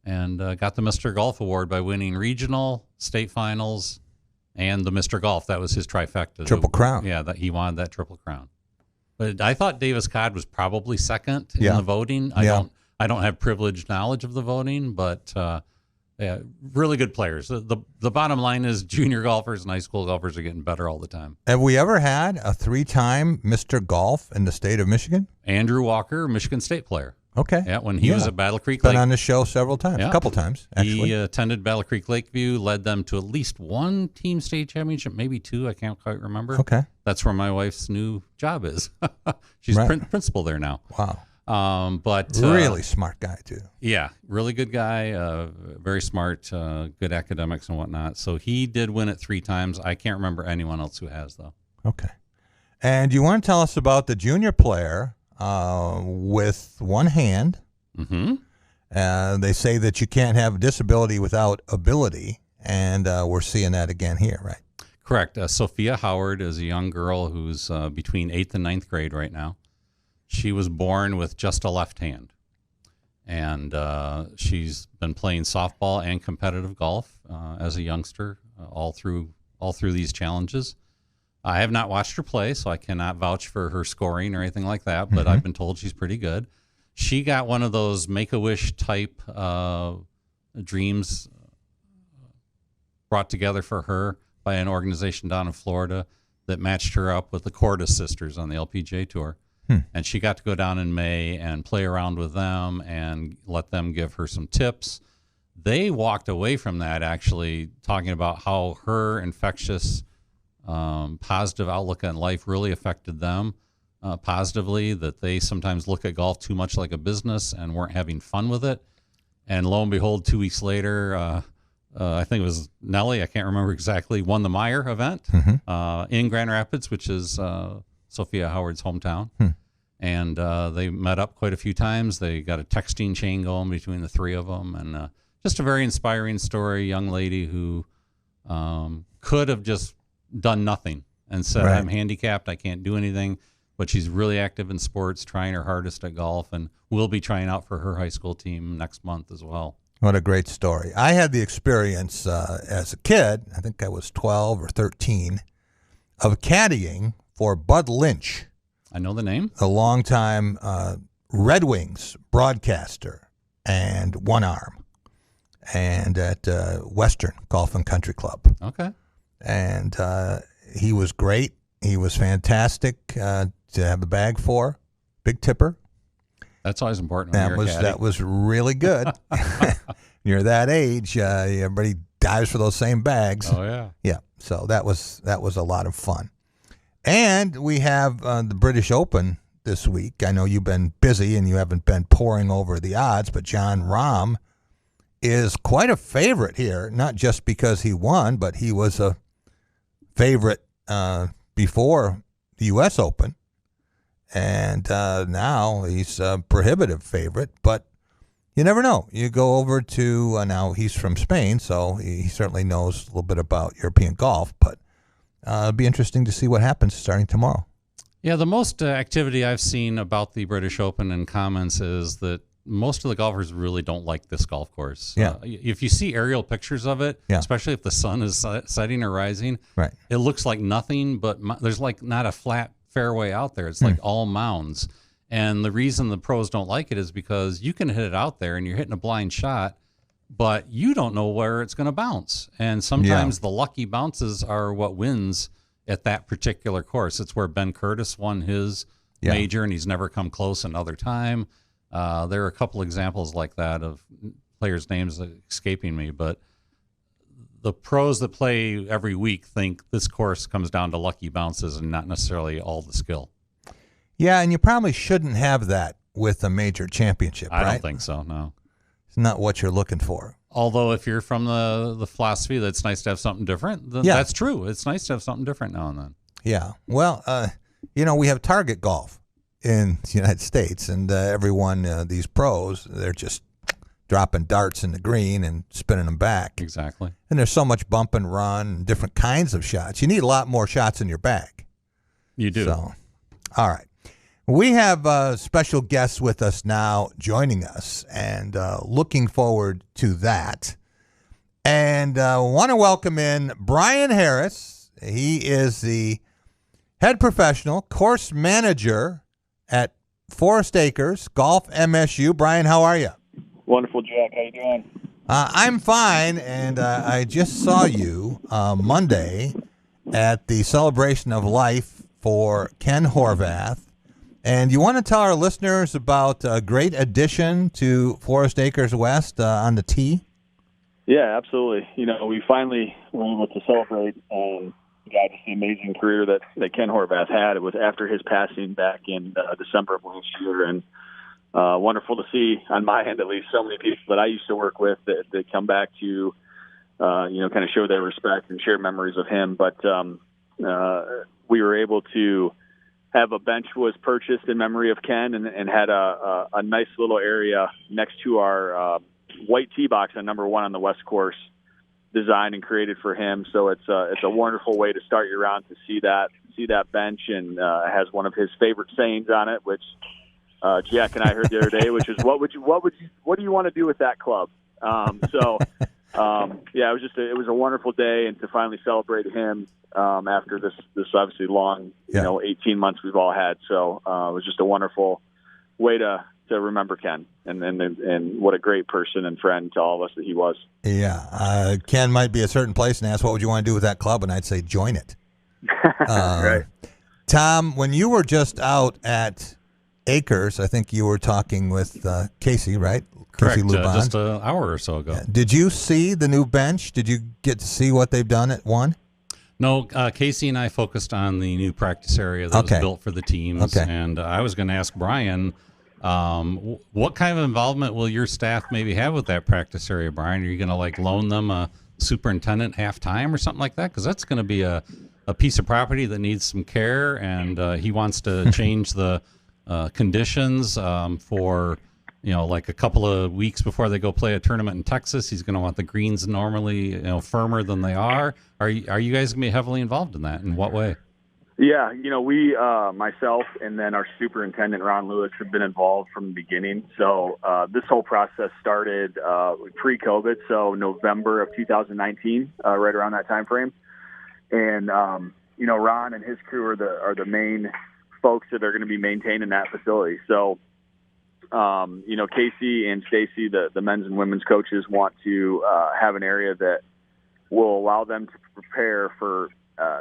and got the Mr. Golf Award by winning regional, state finals, and the Mr. Golf. That was his trifecta. Triple crown. Yeah, that he wanted that Triple Crown. But I thought Davis Codd was probably second in Yeah. the voting. I don't have privileged knowledge of the voting, but yeah, really good players. The bottom line is junior golfers and high school golfers are getting better all the time. Have we ever had a 3-time Mr. Golf in the state of Michigan? Andrew Walker, Michigan State player. Okay. Yeah, when he was at Battle Creek Been Lake. on the show several times, Yeah. a couple times, actually. He attended Battle Creek Lakeview, led them to at least one team state championship, maybe two. I can't quite remember. Okay. That's where my wife's new job is. She's Right. principal there now. Wow. But really smart guy, too. Yeah, really good guy, very smart, good academics and whatnot. So he did win it 3 times. I can't remember anyone else who has, though. Okay. And you want to tell us about the junior player with one hand? Mm-hmm. They say that you can't have a disability without ability, and we're seeing that again here, right? Correct. Sophia Howard is a young girl who's between 8th and 9th grade right now. She was born with just a left hand, and she's been playing softball and competitive golf as a youngster all through these challenges. I have not watched her play, so I cannot vouch for her scoring or anything like that, but I've been told she's pretty good. She got one of those Make-A-Wish type dreams brought together for her by an organization down in Florida that matched her up with the Cordes sisters on the LPGA Tour. And she got to go down in May and play around with them and let them give her some tips. They walked away from that actually talking about how her infectious, positive outlook on life really affected them positively, that they sometimes look at golf too much like a business and weren't having fun with it. And lo and behold, 2 weeks later, I think it was Nellie, I can't remember exactly, won the Meyer event in Grand Rapids, which is Sophia Howard's hometown. And they met up quite a few times. They got a texting chain going between the 3 of them. And just a very inspiring story, young lady who could have just done nothing and said, Right. I'm handicapped, I can't do anything. But she's really active in sports, trying her hardest at golf, and will be trying out for her high school team next month as well. What a great story. I had the experience as a kid, I think I was 12 or 13, of caddying for Bud Lynch. I know the name. A longtime Red Wings broadcaster and one arm, and at Western Golf and Country Club. Okay. And he was great. He was fantastic to have a bag for. Big tipper. That's always important when you're a caddy. That was really good. You're that age, everybody dives for those same bags. Oh, yeah. Yeah, so that was a lot of fun. And we have the British Open this week. I know you've been busy and you haven't been poring over the odds, but Jon Rahm is quite a favorite here, not just because he won, but he was a favorite before the U.S. Open. And now he's a prohibitive favorite, but you never know. You go over to, now he's from Spain, so he certainly knows a little bit about European golf, but it'll be interesting to see what happens starting tomorrow. Yeah, the most activity I've seen about the British Open in comments is that most of the golfers really don't like this golf course. Yeah. If you see aerial pictures of it, Yeah. especially if the sun is setting or rising, Right. it looks like nothing, but there's like not a flat fairway out there. It's like all mounds. And the reason the pros don't like it is because you can hit it out there and you're hitting a blind shot, but you don't know where it's going to bounce. And sometimes the lucky bounces are what wins at that particular course. It's where Ben Curtis won his major, and he's never come close another time. There are a couple examples like that of players' names escaping me, but the pros that play every week think this course comes down to lucky bounces and not necessarily all the skill. Yeah, and you probably shouldn't have that with a major championship, right? I don't think so, no. It's not what you're looking for. Although if you're from the philosophy that it's nice to have something different, then that's true. It's nice to have something different now and then. Yeah. Well, we have Target Golf in the United States, and everyone, these pros, they're just dropping darts in the green and spinning them back. Exactly. And there's so much bump and run and different kinds of shots. You need a lot more shots in your bag. You do. So, all right. We have special guests with us now joining us, and looking forward to that. And want to welcome in Bryann Harris. He is the head professional course manager at Forest Akers Golf MSU. Bryann, how are you? Wonderful, Jack. How you doing? I'm fine, and I just saw you Monday at the Celebration of Life for Ken Horvath. And you want to tell our listeners about a great addition to Forest Akers West on the tee? Yeah, absolutely. We finally were able to celebrate got the amazing career that Ken Horvath had. It was after his passing back in December of last year, and wonderful to see, on my end at least, so many people that I used to work with that come back to, kind of show their respect and share memories of him. But we were able to have a bench was purchased in memory of Ken and had a nice little area next to our white tee box on number 1 on the West course, designed and created for him. So it's a wonderful way to start your round to see that bench, and it has one of his favorite sayings on it, which Jack and I heard the other day, which is what do you want to do with that club? Yeah, it was a wonderful day, and to finally celebrate him after this obviously long 18 months we've all had. So it was just a wonderful way to remember Ken and what a great person and friend to all of us that he was. Yeah, Ken might be a certain place and ask, what would you want to do with that club? And I'd say, join it. Right. Tom, when you were just out at Akers, I think you were talking with Casey, right? Correct. Casey Just an hour or so ago. Yeah. Did you see the new bench? Did you get to see what they've done at one? No, Casey and I focused on the new practice area that was built for the teams. Okay. And I was going to ask Bryann, what kind of involvement will your staff maybe have with that practice area, Bryann? Are you going to loan them a superintendent half-time or something like that? Because that's going to be a piece of property that needs some care, and he wants to change the conditions for a couple of weeks before they go play a tournament in Texas. He's going to want the greens normally firmer than they are. Are you guys going to be heavily involved in that? In what way? Yeah, we, myself, and then our superintendent, Ron Lewis, have been involved from the beginning. So this whole process started pre-COVID, so November of 2019, right around that time frame. And, Ron and his crew are the main folks that are going to be maintaining that facility. So, Casey and Stacy, the men's and women's coaches, want to have an area that will allow them to prepare for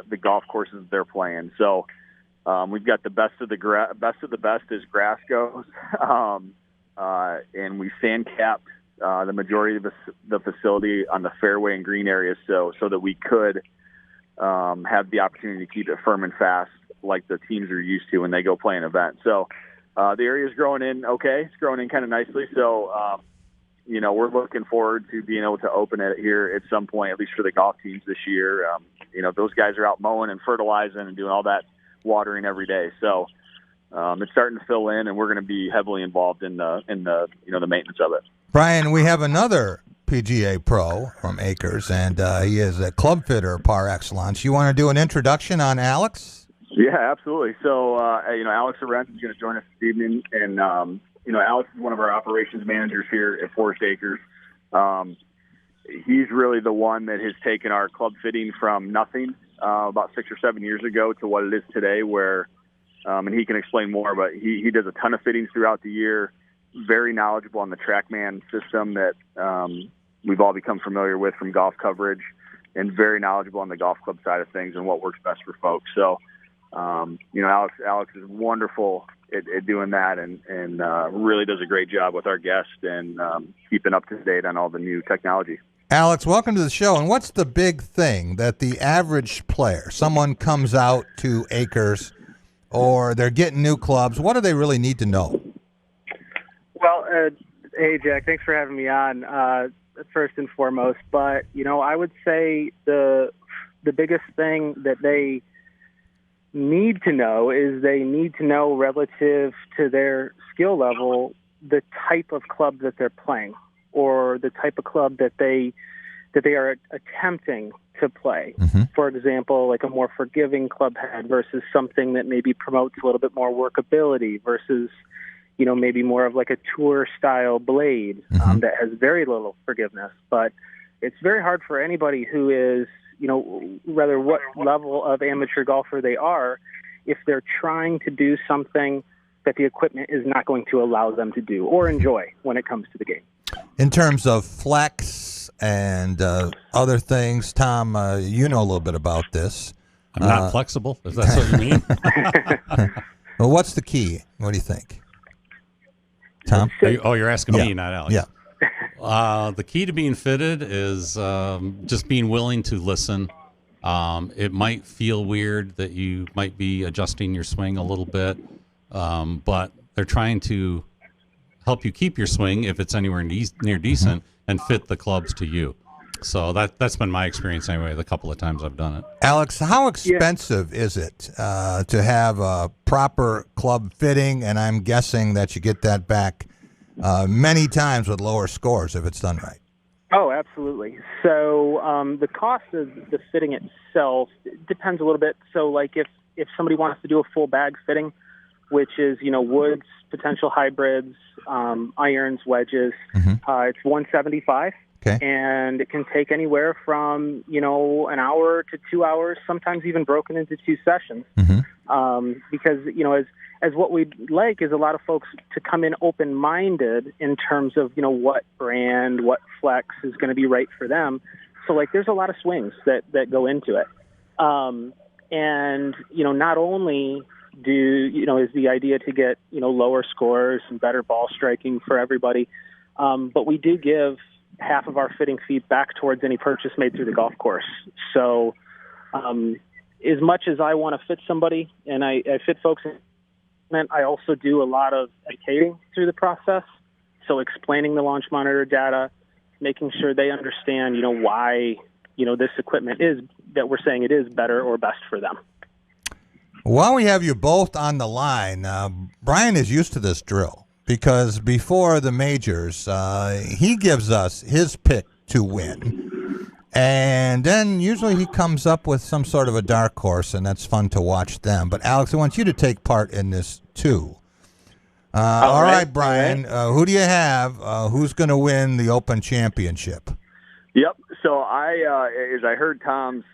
the golf courses that they're playing. So we've got the best of the best as grass goes, and we sand capped the majority of the facility on the fairway and green areas, so that we could have the opportunity to keep it firm and fast like the teams are used to when they go play an event. So the area is growing in okay. It's growing in kind of nicely. So, we're looking forward to being able to open it here at some point, at least for the golf teams this year. Those guys are out mowing and fertilizing and doing all that watering every day. So it's starting to fill in, and we're going to be heavily involved in the maintenance of it. Bryann, we have another PGA pro from Akers, and he is a club fitter par excellence. You want to do an introduction on Alex? Yeah, absolutely. So, Alex Lorencz is going to join us this evening, and Alex is one of our operations managers here at Forest Akers. He's really the one that has taken our club fitting from nothing about 6 or 7 years ago to what it is today, where, and he can explain more, but he does a ton of fittings throughout the year, very knowledgeable on the TrackMan system that we've all become familiar with from golf coverage, and very knowledgeable on the golf club side of things and what works best for folks. So, Alex is wonderful at doing that, and really does a great job with our guests and keeping up to date on all the new technology. Alex, welcome to the show. And what's the big thing that the average player, someone comes out to Akers or they're getting new clubs, what do they really need to know? Well, hey, Jack, thanks for having me on, first and foremost. But, I would say the biggest thing that they need to know is they need to know, relative to their skill level, the type of club that they're playing, or the type of club that they are attempting to play. Mm-hmm. For example, like a more forgiving club head versus something that maybe promotes a little bit more workability versus, maybe more of like a tour style blade that has very little forgiveness. But it's very hard for anybody who is, rather what level of amateur golfer they are, if they're trying to do something that the equipment is not going to allow them to do or enjoy when it comes to the game. In terms of flex and other things, Tom, you know a little bit about this. I'm not flexible, if that's what you mean. Well, what's the key? What do you think? Tom? You're asking me, not Alex. Yeah. The key to being fitted is just being willing to listen. It might feel weird that you might be adjusting your swing a little bit, but they're trying to help you keep your swing, if it's anywhere near decent, and fit the clubs to you. So that's been my experience anyway, the couple of times I've done it. Alex, how expensive is it to have a proper club fitting? And I'm guessing that you get that back many times with lower scores if it's done right. Oh, absolutely. So the cost of the fitting itself depends a little bit. So like if somebody wants to do a full bag fitting, which is, woods, potential hybrids, irons, wedges, it's $175. Okay. And it can take anywhere from, an hour to 2 hours, sometimes even broken into 2 sessions. Because, as what we'd like is a lot of folks to come in open-minded in terms of, what brand, what flex is going to be right for them. So, there's a lot of swings that go into it. And, not only is the idea to get, lower scores and better ball striking for everybody, but we do give half of our fitting fee back towards any purchase made through the golf course. So as much as I want to fit somebody, and I fit folks, I also do a lot of educating through the process. So explaining the launch monitor data, making sure they understand, why, this equipment is, that we're saying it is better or best for them. While we have you both on the line, Bryann is used to this drill. Because before the majors, he gives us his pick to win. And then usually he comes up with some sort of a dark horse, and that's fun to watch them. But, Alex, I want you to take part in this, too. All right, Bryann, who do you have? Who's going to win the Open Championship? Yep. So as I heard Tom's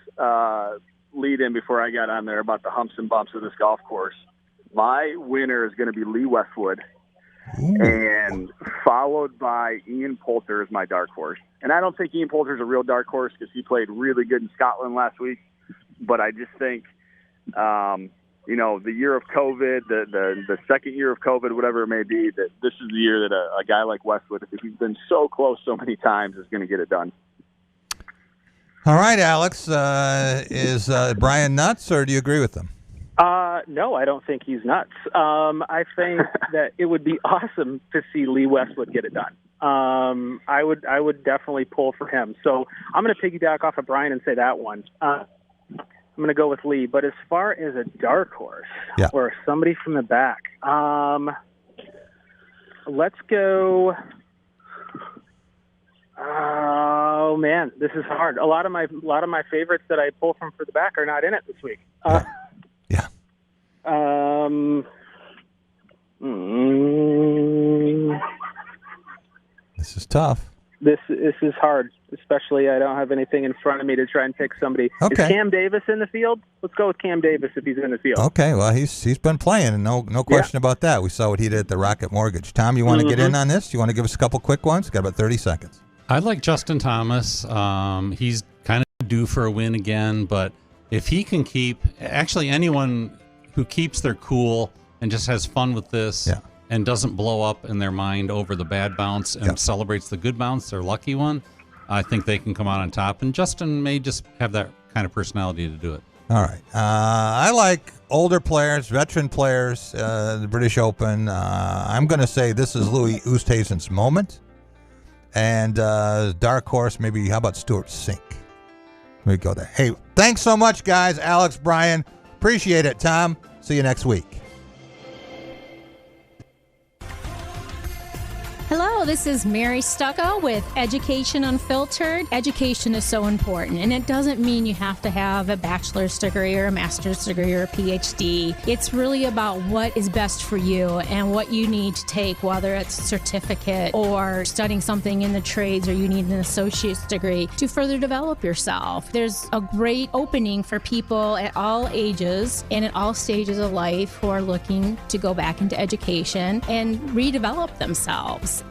lead in before I got on there about the humps and bumps of this golf course, my winner is going to be Lee Westwood. Ooh. And followed by Ian Poulter as my dark horse. And I don't think Ian Poulter is a real dark horse because he played really good in Scotland last week. But I just think, the year of COVID, the second year of COVID, whatever it may be, that this is the year that a guy like Westwood, if he's been so close so many times, is going to get it done. All right, Alex, is Bryann nuts, or do you agree with him? No, I don't think he's nuts. I think that it would be awesome to see Lee Westwood get it done. I would definitely pull for him. So I'm going to piggyback off of Bryann and say that one. I'm going to go with Lee. But as far as a dark horse or somebody from the back, let's go. Oh man, this is hard. A lot of my favorites that I pull from for the back are not in it this week. This is tough. This is hard, especially I don't have anything in front of me to try and pick somebody. Okay. Is Cam Davis in the field? Let's go with Cam Davis if he's in the field. Okay, well, he's been playing, and no question about that. We saw what he did at the Rocket Mortgage. Tom, you want to get in on this? You want to give us a couple quick ones? Got about 30 seconds. I like Justin Thomas. He's kind of due for a win again, but if he can keep, actually anyone who keeps their cool and just has fun with this and doesn't blow up in their mind over the bad bounce and celebrates the good bounce, their lucky one, I think they can come out on top. And Justin may just have that kind of personality to do it. All right. I like older players, veteran players, the British Open. I'm going to say this is Louis Oosthuizen's moment. And dark horse, maybe, how about Stuart Sink? Let me go there. Hey, thanks so much, guys. Alex, Bryann, appreciate it. Tom, see you next week. Hello, Hello, this is Mary Stucco with Education Unfiltered. Education is so important, and it doesn't mean you have to have a bachelor's degree or a master's degree or a PhD. It's really about what is best for you and what you need to take, whether it's a certificate or studying something in the trades, or you need an associate's degree to further develop yourself. There's a great opening for people at all ages and at all stages of life who are looking to go back into education and redevelop themselves.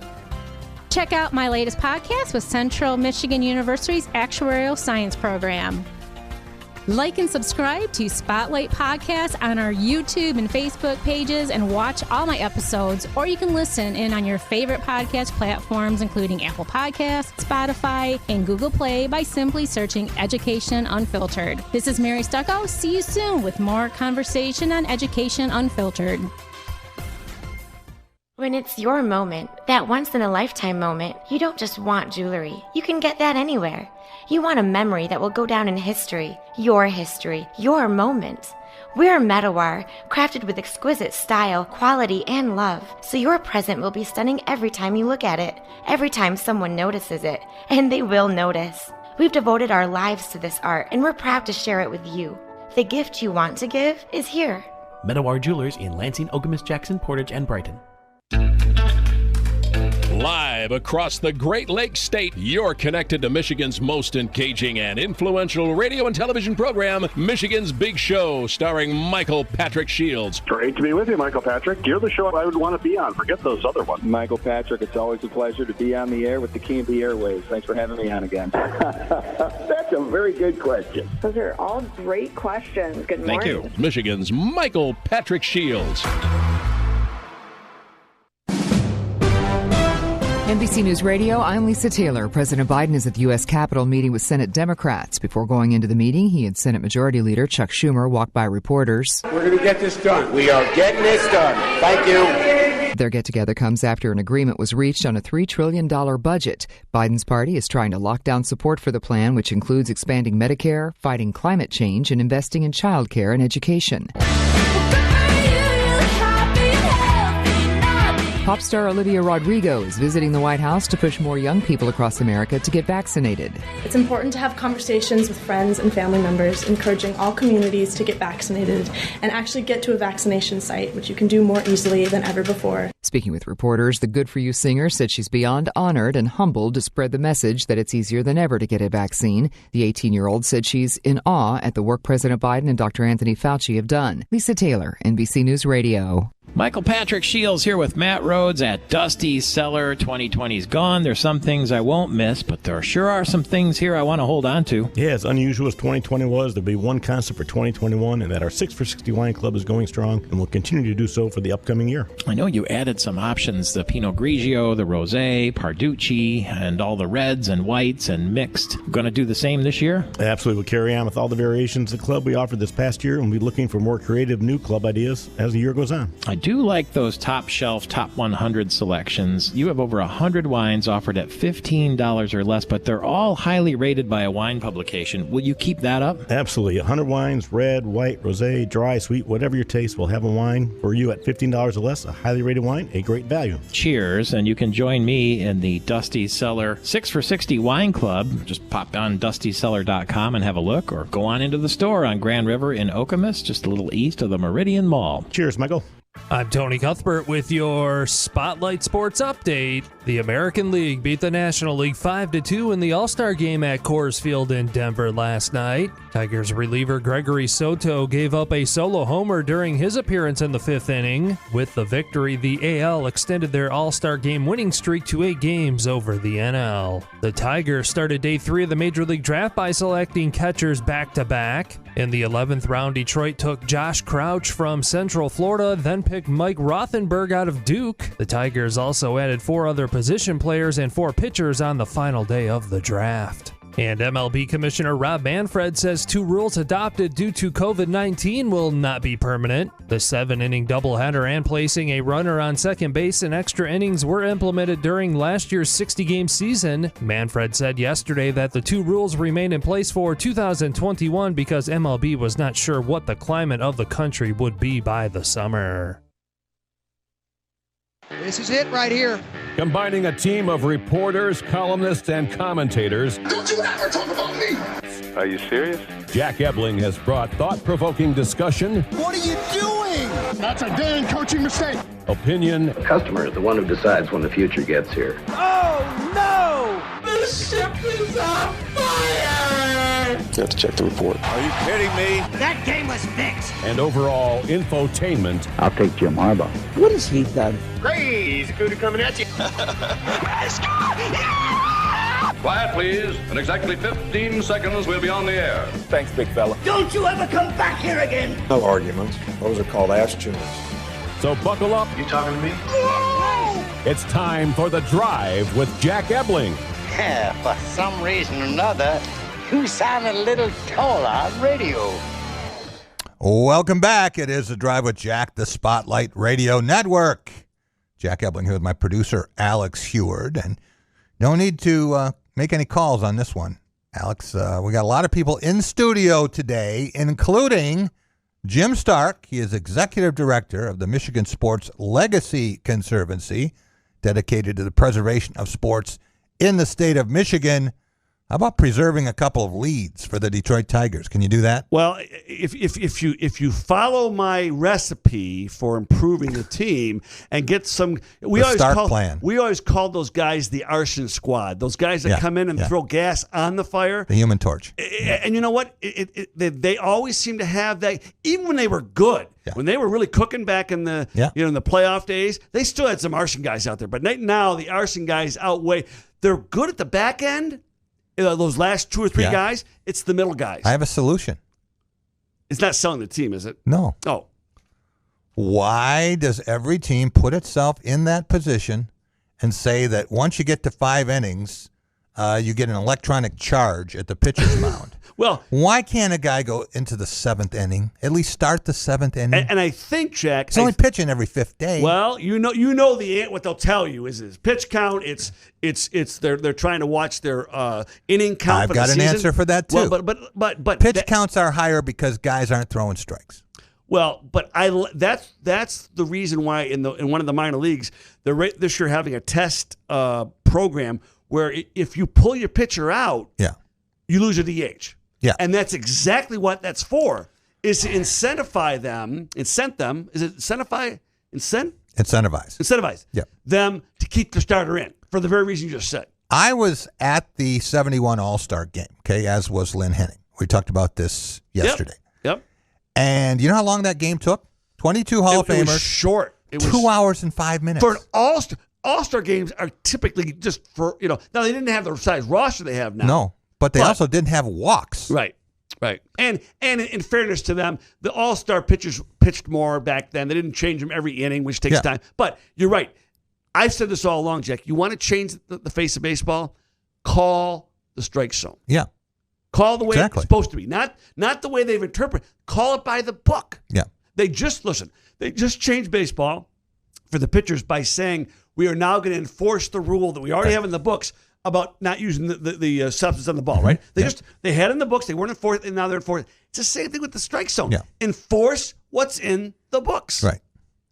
Check out my latest podcast with Central Michigan University's Actuarial Science Program. Like and subscribe to Spotlight Podcast on our YouTube and Facebook pages and watch all my episodes, or you can listen in on your favorite podcast platforms, including Apple Podcasts, Spotify, and Google Play by simply searching Education Unfiltered. This is Mary Stucco. See you soon with more conversation on Education Unfiltered. When it's your moment, that once-in-a-lifetime moment, you don't just want jewelry. You can get that anywhere. You want a memory that will go down in history, your moment. We're Medawar, crafted with exquisite style, quality, and love, so your present will be stunning every time you look at it, every time someone notices it, and they will notice. We've devoted our lives to this art, and we're proud to share it with you. The gift you want to give is here. Medawar Jewelers in Lansing, Okemos, Jackson, Portage, and Brighton. Live across the Great Lakes State, you're connected to Michigan's most engaging and influential radio and television program, Michigan's Big Show, starring Michael Patrick Shields. Great to be with you, Michael Patrick. You're the show I would want to be on. Forget those other ones. Michael Patrick, it's always a pleasure to be on the air with the King of the Airwaves. Thanks for having me on again. That's a very good question. Those are all great questions. Good morning. Thank you. Michigan's Michael Patrick Shields. NBC News Radio, I'm Lisa Taylor. President Biden is at the U.S. Capitol meeting with Senate Democrats. Before going into the meeting, he and Senate Majority Leader Chuck Schumer walked by reporters. We're going to get this done. We are getting this done. Thank you. Their get-together comes after an agreement was reached on a $3 trillion budget. Biden's party is trying to lock down support for the plan, which includes expanding Medicare, fighting climate change, and investing in child care and education. Pop star Olivia Rodrigo is visiting the White House to push more young people across America to get vaccinated. It's important to have conversations with friends and family members, encouraging all communities to get vaccinated and actually get to a vaccination site, which you can do more easily than ever before. Speaking with reporters, the Good For You singer said she's beyond honored and humbled to spread the message that it's easier than ever to get a vaccine. The 18-year-old said she's in awe at the work President Biden and Dr. Anthony Fauci have done. Lisa Taylor, NBC News Radio. Michael Patrick Shields here with Matt Rhodes at Dusty's Cellar. 2020's gone. There's some things I won't miss, but there sure are some things here I want to hold on to. Yeah, as unusual as 2020 was, there'll be one constant for 2021, and that our 6 for 60 wine club is going strong and will continue to do so for the upcoming year. I know you added some options, the Pinot Grigio, the Rosé, Parducci, and all the reds and whites and mixed. Going to do the same this year? Absolutely. We'll carry on with all the variations of the club we offered this past year, and we'll be looking for more creative new club ideas as the year goes on. I do like those top shelf, top 100 selections. You have over 100 wines offered at $15 or less, but they're all highly rated by a wine publication. Will you keep that up? Absolutely. 100 wines, red, white, rosé, dry, sweet, whatever your taste, we'll have a wine for you at $15 or less, a highly rated wine, a great value. Cheers, and you can join me in the Dusty's Cellar 6 for 60 Wine Club. Just pop on dustycellar.com and have a look, or go on into the store on Grand River in Okemos, just a little east of the Meridian Mall. Cheers, Michael. I'm Tony Cuthbert with your Spotlight Sports Update. The American League beat the National League 5-2 in the All-Star game at Coors Field in Denver last night. Tigers reliever Gregory Soto gave up a solo homer during his appearance in the 5th inning. With the victory, the AL extended their All-Star game winning streak to 8 games over the NL. The Tigers started Day 3 of the Major League Draft by selecting catchers back-to-back. In the 11th round, Detroit took Josh Crouch from Central Florida, then picked Mike Rothenberg out of Duke. The Tigers also added 4 other position players and 4 pitchers on the final day of the draft. And MLB Commissioner Rob Manfred says 2 rules adopted due to COVID-19 will not be permanent. The 7-inning doubleheader and placing a runner on second base in extra innings were implemented during last year's 60-game season. Manfred said yesterday that the 2 rules remain in place for 2021 because MLB was not sure what the climate of the country would be by the summer. This is it right here. Combining a team of reporters, columnists, and commentators. Don't you ever talk about me! Are you serious? Jack Ebling has brought thought-provoking discussion. What are you doing? That's a damn coaching mistake. Opinion. The customer is the one who decides when the future gets here. Oh, no! The ship is on fire! You have to check the report. Are you kidding me? That game was fixed. And overall infotainment. I'll take Jim Harbaugh. What has he done? Crazy cootie coming at you. Quiet, please. In exactly 15 seconds, we'll be on the air. Thanks, big fella. Don't you ever come back here again. No arguments. Those are called ass tuners. So buckle up. You talking to me? It's time for The Drive with Jack Ebling. Yeah, for some reason or another, you sound a little taller on radio. Welcome back. It is The Drive with Jack, the Spotlight Radio Network. Jack Ebling here with my producer, Alex Heward. And no need to make any calls on this one, Alex. We got a lot of people in studio today, including Jim Stark. He is executive director of the Michigan Sports Legacy Conservancy, dedicated to the preservation of sports in the state of Michigan. How about preserving a couple of leads for the Detroit Tigers? Can you do that? Well, if you follow my recipe for improving the team and get some, we always call those guys the arson squad. Those guys that come in and throw gas on the fire. The Human Torch. And you know what? They always seem to have that, even when they were good. Yeah. When they were really cooking back in the in the playoff days, they still had some arson guys out there. But now the arson guys outweigh. They're good at the back end. Those last two or three guys, it's the middle guys. I have a solution. It's not selling the team, is it? No. Oh. Why does every team put itself in that position and say that once you get to 5 innings, you get an electronic charge at the pitcher's mound? Well, why can't a guy go into the 7th inning? At least start the 7th inning. And I think, Jack, it's only pitching every 5th day. Well, you know what they'll tell you is pitch count. It's they're trying to watch their inning count. I've got an answer for that too. Well, but pitch counts are higher because guys aren't throwing strikes. Well, but that's the reason why in one of the minor leagues they're this year having a test program where if you pull your pitcher out, you lose your DH. Yeah. And that's exactly what that's for, is to incentivize them. Is it incentivize? Incentivize them to keep the starter in for the very reason you just said. I was at the 71 All-Star game, as was Lynn Henning. We talked about this yesterday. Yep. And you know how long that game took? 22 Hall of Famers. It was short. It was 2 hours and 5 minutes. For an All-Star. All-Star games are typically just for, now they didn't have the size roster they have now. No. But they also didn't have walks. Right. And in fairness to them, the all-star pitchers pitched more back then. They didn't change them every inning, which takes time. But you're right. I've said this all along, Jack. You want to change the face of baseball? Call the strike zone. Yeah. Call the way it's supposed to be. Not the way they've interpreted. Call it by the book. Yeah. They just changed baseball for the pitchers by saying we are now going to enforce the rule that we already have in the books about not using the substance on the ball, right? They had it in the books, they weren't enforced, and now they're enforced. It's the same thing with the strike zone. Yeah. Enforce what's in the books. Right.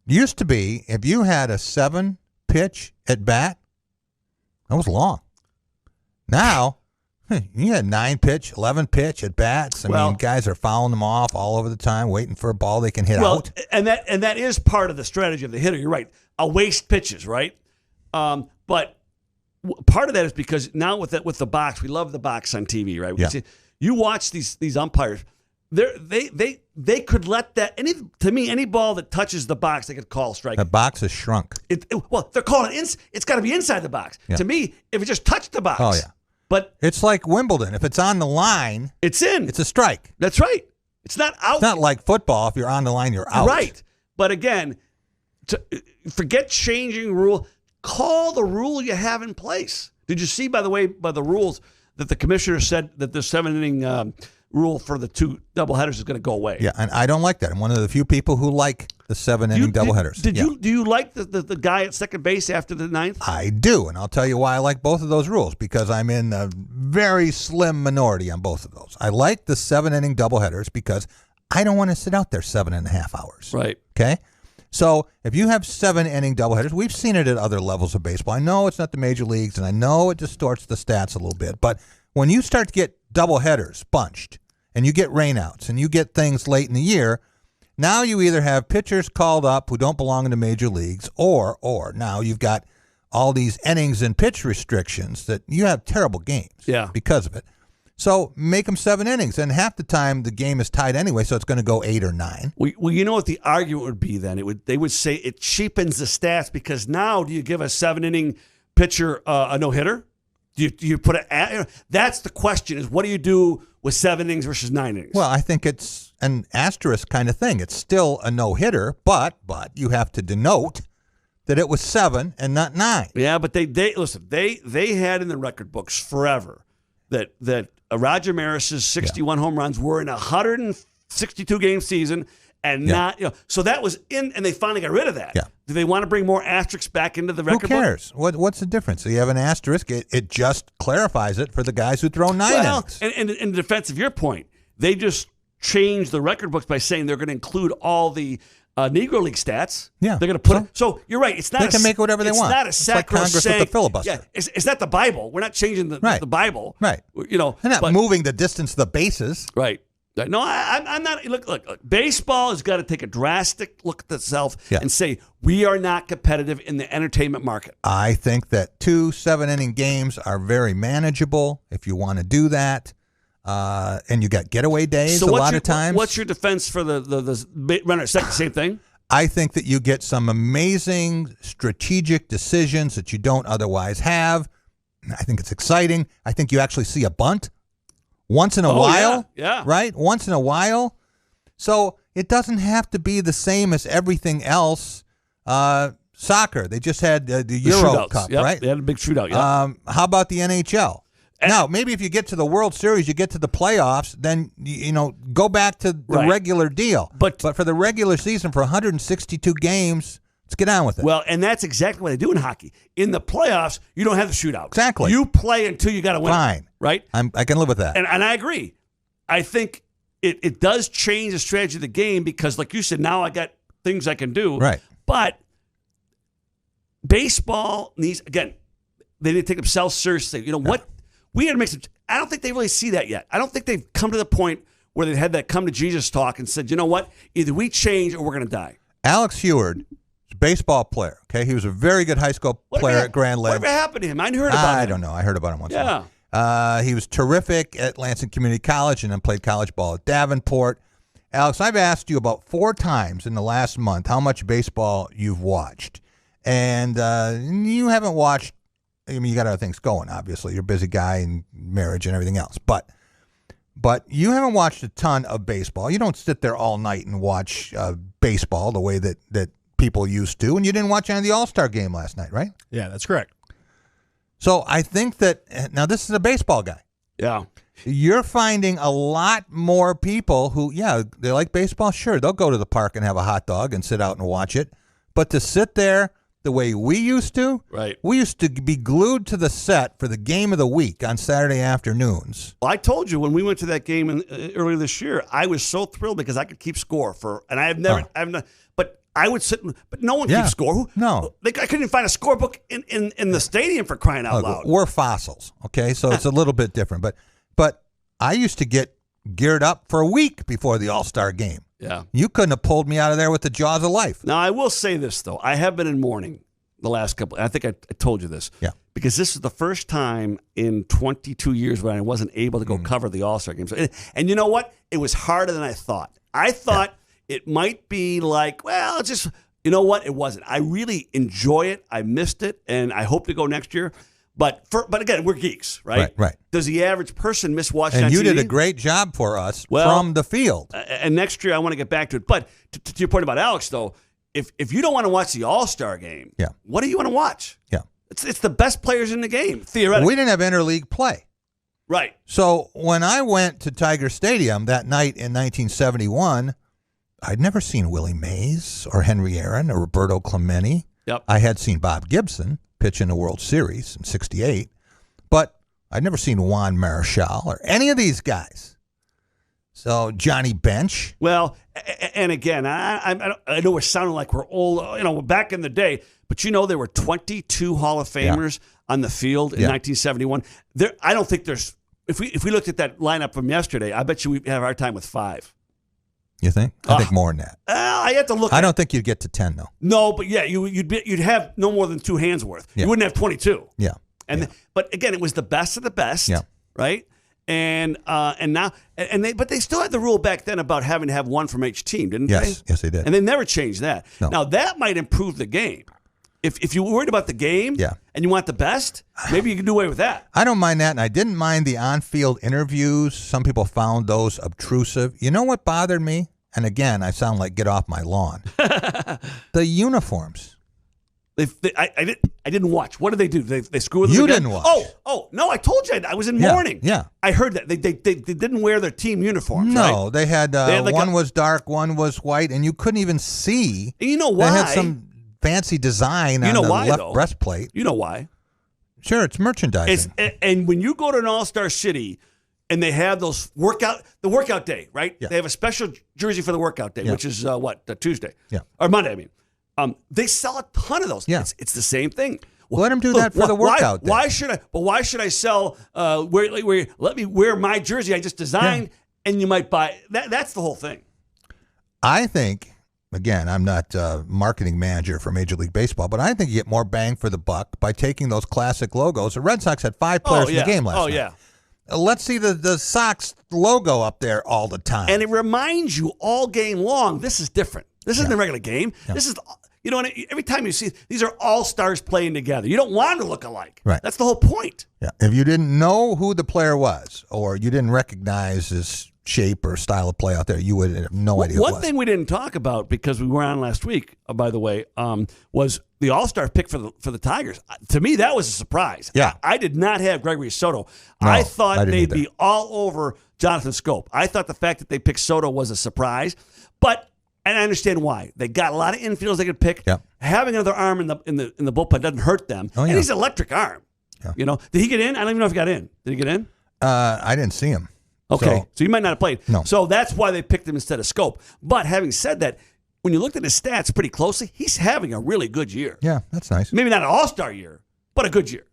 Used to be, if you had a 7-pitch at bat, that was long. Now, you had 9-pitch, 11-pitch at bats. I mean, guys are fouling them off all over the time, waiting for a ball they can hit out. And that is part of the strategy of the hitter. You're right. Waste pitches, right? But part of that is because now with the box, we love the box on TV, right? You watch these umpires. They could let that any ball that touches the box, they could call strike. The box is shrunk. They're calling it. It's got to be inside the box. Yeah. To me, if it just touched the box. Oh yeah. But it's like Wimbledon. If it's on the line, it's in. It's a strike. That's right. It's not out. It's not like football. If you're on the line, you're out. Right. But again, forget changing rule. Call the rule you have in place. Did you see, by the way, by the rules that the commissioner said that the 7-inning rule for the 2 doubleheaders is going to go away? Yeah, and I don't like that. I'm one of the few people who like the 7-inning doubleheaders. Do you like the guy at second base after the 9th? I do, and I'll tell you why I like both of those rules, because I'm in a very slim minority on both of those. I like the 7-inning doubleheaders because I don't want to sit out there 7.5 hours. Right. Okay? So if you have 7-inning doubleheaders, we've seen it at other levels of baseball. I know it's not the major leagues, and I know it distorts the stats a little bit, but when you start to get doubleheaders bunched, and you get rainouts, and you get things late in the year, now you either have pitchers called up who don't belong in the major leagues, or now you've got all these innings and pitch restrictions that you have terrible games because of it. So make them 7 innings, and half the time the game is tied anyway, so it's going to go 8 or 9. Well, you know what the argument would be then? They would say it cheapens the stats because now do you give a 7-inning pitcher a no-hitter? Do you put it? That's the question: is what do you do with 7 innings versus 9 innings? Well, I think it's an asterisk kind of thing. It's still a no-hitter, but you have to denote that it was 7 and not 9. Yeah, but they listen. They had in the record books forever that Roger Maris's 61 home runs were in a 162 game season and not, so that was in, and they finally got rid of that. Yeah. Do they want to bring more asterisks back into the record book? Who cares? What's the difference? So you have an asterisk. It just clarifies it for the guys who throw 9 innings. And in defense of your point, they just changed the record books by saying they're going to include all the Negro League stats. Yeah. They're going to put it. So you're right. It's not. They can make whatever they want. It's not a it's like Congress with the filibuster. Yeah, it's not the Bible. We're not changing the Bible. Right. You know, they're not moving the distance of the bases. Right. No, I'm not. Look. Baseball has got to take a drastic look at itself and say we are not competitive in the entertainment market. I think that 2 7-inning games are very manageable if you want to do that. And you got getaway days a lot of times. What's your defense for the runner? Same thing? I think that you get some amazing strategic decisions that you don't otherwise have. I think it's exciting. I think you actually see a bunt once in a while. Yeah. Right? Once in a while. So it doesn't have to be the same as everything else. Soccer, they just had the Euro Cup, right? They had a big shootout, yeah. How about the NHL? Now, maybe if you get to the World Series, you get to the playoffs, then, go back to the regular deal. But for the regular season, for 162 games, let's get on with it. Well, and that's exactly what they do in hockey. In the playoffs, you don't have the shootout. Exactly. You play until you got to win. Fine. Right? I can live with that. And I agree. I think it does change the strategy of the game because, like you said, now I got things I can do. Right. But baseball needs, again, they need to take themselves seriously. You know what? We had to make some. I don't think they really see that yet. I don't think they've come to the point where they had that come to Jesus talk and said, you know what? Either we change or we're going to die. Alex Heward is a baseball player. Okay, he was a very good high school player at Grand Ledge. Whatever happened to him? I hadn't heard about him. I don't know. I heard about him once. Yeah. He was terrific at Lansing Community College and then played college ball at Davenport. Alex, I've asked you about 4 times in the last month how much baseball you've watched, and you haven't watched. I mean, you got other things going, obviously. You're a busy guy and marriage and everything else. But you haven't watched a ton of baseball. You don't sit there all night and watch baseball the way that people used to. And you didn't watch any of the All-Star game last night, right? Yeah, that's correct. So I think that, now this is a baseball guy. Yeah. You're finding a lot more people who, they like baseball. Sure, they'll go to the park and have a hot dog and sit out and watch it. But to sit there the way we used to. Right. We used to be glued to the set for the game of the week on Saturday afternoons. Well, I told you when we went to that game earlier this year, I was so thrilled because I could keep score and I have never, but I would sit, but no one keeps score. No. I couldn't even find a scorebook in the stadium for crying out loud. We're fossils, okay? So it's a little bit different. But I used to get geared up for a week before the All-Star game. Yeah. You couldn't have pulled me out of there with the jaws of life. Now, I will say this, though. I have been in mourning the last couple. I think I told you this. Yeah. Because this is the first time in 22 years when I wasn't able to go cover the All-Star game. So, and you know what? It was harder than I thought. I thought it might be like, well, it's just, you know what? It wasn't. I really enjoy it. I missed it, and I hope to go next year. But again, we're geeks, right? Right. Does the average person miss watching And on you TV? did a great job for us from the field. And next year, I want to get back to it. But to your point about Alex, though, if you don't want to watch the All-Star game, what do you want to watch? Yeah. It's the best players in the game, theoretically. We didn't have interleague play. Right. So when I went to Tiger Stadium that night in 1971, I'd never seen Willie Mays or Henry Aaron or Roberto Clemente. Yep. I had seen Bob Gibson pitch in the World Series in '68, but I'd never seen Juan Marichal or any of these guys. So Johnny Bench. Well, and again, I know we're sounding like we're old, back in the day, but there were 22 Hall of Famers on the field in 1971. I don't think there's, if we looked at that lineup from yesterday, I bet you we'd have our time with 5. You think? I think more than that. I have to look. I don't think you'd get to 10 though. No, but yeah, you'd have no more than 2 hands worth. Yeah. You wouldn't have 22. Yeah. But again, it was the best of the best. Yeah. Right. And now but they still had the rule back then about having to have one from each team, didn't they? Yes, they did. And they never changed that. No. Now that might improve the game. If you're worried about the game, and you want the best, maybe you can do away with that. I don't mind that, and I didn't mind the on-field interviews. Some people found those obtrusive. You know what bothered me? And again, I sound like get off my lawn. The uniforms. I didn't watch. What did they do? They screw with them You again? didn't watch. Oh no! I told you I was in mourning. Yeah, I heard that they didn't wear their team uniforms. No, right? they had, like one was dark, one was white, and you couldn't even see. And you know why? They had some fancy design on the left breastplate. You know why? Sure, it's merchandising. And when you go to an All-Star City and they have the workout day, right? Yeah. They have a special jersey for the workout day, which is Tuesday? Yeah. Or Monday, I mean. They sell a ton of those. Yeah. It's the same thing. Let them do that for the workout day. Why should I sell let me wear my jersey I just designed and you might buy that's the whole thing. I think, again, I'm not a marketing manager for Major League Baseball, but I think you get more bang for the buck by taking those classic logos. The Red Sox had 5 players in the game last night. Yeah. Let's see the Sox logo up there all the time. And it reminds you all game long, this is different. This isn't a regular game. Yeah. This is, every time you see, these are all stars playing together. You don't want them to look alike. Right. That's the whole point. Yeah. If you didn't know who the player was or you didn't recognize his shape or style of play out there, you would have no idea who it was. One thing we didn't talk about because we were on last week, by the way, was the All-Star pick for the Tigers. To me, that was a surprise. Yeah. I did not have Gregory Soto. No, I thought I didn't they'd either. be all over Jonathan Scope. I thought the fact that they picked Soto was a surprise, and I understand why. They got a lot of infielders they could pick. Yeah. Having another arm in the bullpen doesn't hurt them. Oh, yeah. And he's an electric arm. Yeah. Did he get in? I don't even know if he got in. Did he get in? I didn't see him. Okay, so you might not have played. No. So that's why they picked him instead of Scope. But having said that, when you looked at his stats pretty closely, he's having a really good year. Yeah, that's nice. Maybe not an all-star year, but a good year.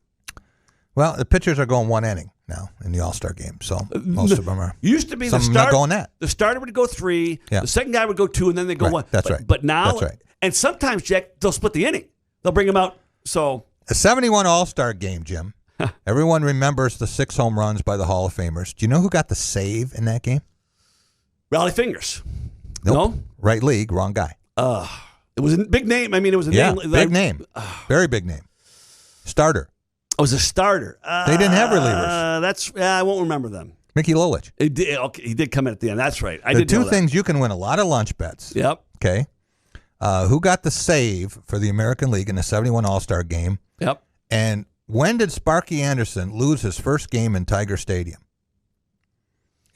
Well, the pitchers are going 1 inning now in the All-Star game, so most of them are. Used to be some the not starter going that. The starter would go 3, Yeah. the second guy would go 2, and then they go 1. That's right. But now, That's right. And sometimes, Jack, they'll split the inning. They'll bring him out. So a 71 All-Star game, Jim. Everyone remembers the 6 home runs by the Hall of Famers. Do you know who got the save in that game? Rally Fingers. Nope. No? Right league, wrong guy. It was a big name. I mean, it was a name. Big name. Very big name. Starter. It was a starter. They didn't have relievers. I won't remember them. Mickey Lolich. He did come in at the end. That's right. I the did know two that. things you can win a lot of lunch bets. Yep. Okay. Who got the save for the American League in the 71 All-Star game? Yep. And when did Sparky Anderson lose his first game in Tiger Stadium?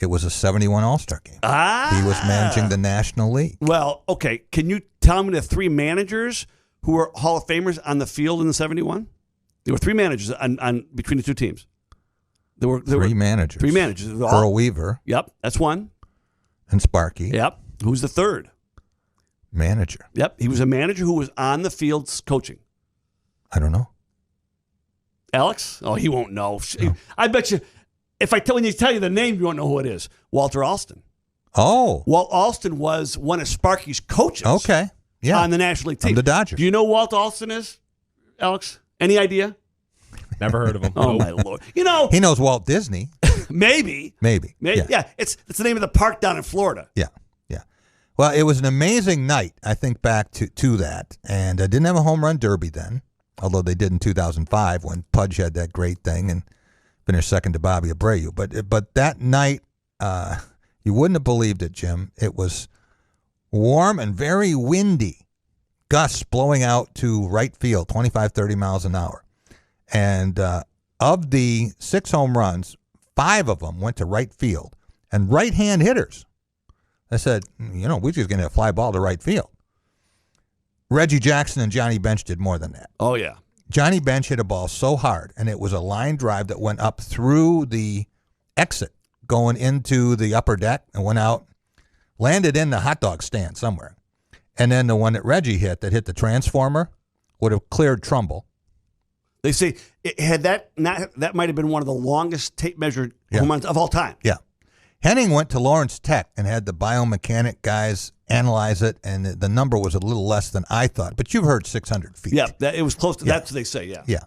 It was a 71 All-Star game. He was managing the National League. Well, okay. Can you tell me the 3 managers who were Hall of Famers on the field in the 71? There were 3 managers on between the 2 teams. There were 3 managers. 3 managers. Earl Weaver. Yep, that's one. And Sparky. Yep. Who's the 3rd? Manager. Yep. He was a manager who was on the field coaching. I don't know. Alex? Oh, he won't know. No. I bet you, when you tell you the name, you won't know who it is. Walter Alston. Oh. Walt Alston was one of Sparky's coaches. Okay. Yeah. On the National League team. From the Dodgers. Do you know who Walt Alston is, Alex? Any idea? Never heard of him. Oh, my Lord. You know. He knows Walt Disney. Maybe. Yeah. It's the name of the park down in Florida. Yeah. Well, it was an amazing night, I think, back to that. And I didn't have a home run derby then, although they did in 2005 when Pudge had that great thing and finished second to Bobby Abreu. But that night, you wouldn't have believed it, Jim. It was warm and very windy. Gusts blowing out to right field, 25, 30 miles an hour. And of the 6 home runs, 5 of them went to right field. And right-hand hitters. I said, we're just going to fly ball to right field. Reggie Jackson and Johnny Bench did more than that. Oh, yeah. Johnny Bench hit a ball so hard, and it was a line drive that went up through the exit going into the upper deck and went out, landed in the hot dog stand somewhere. And then the one that Reggie hit, that hit the transformer, would have cleared Trumbull. They say that might have been one of the longest tape measured home runs of all time. Yeah. Henning went to Lorencz Tech and had the biomechanic guys analyze it, and the number was a little less than I thought. But you've heard 600 feet. Yeah, it was close to that's what they say, yeah. Yeah.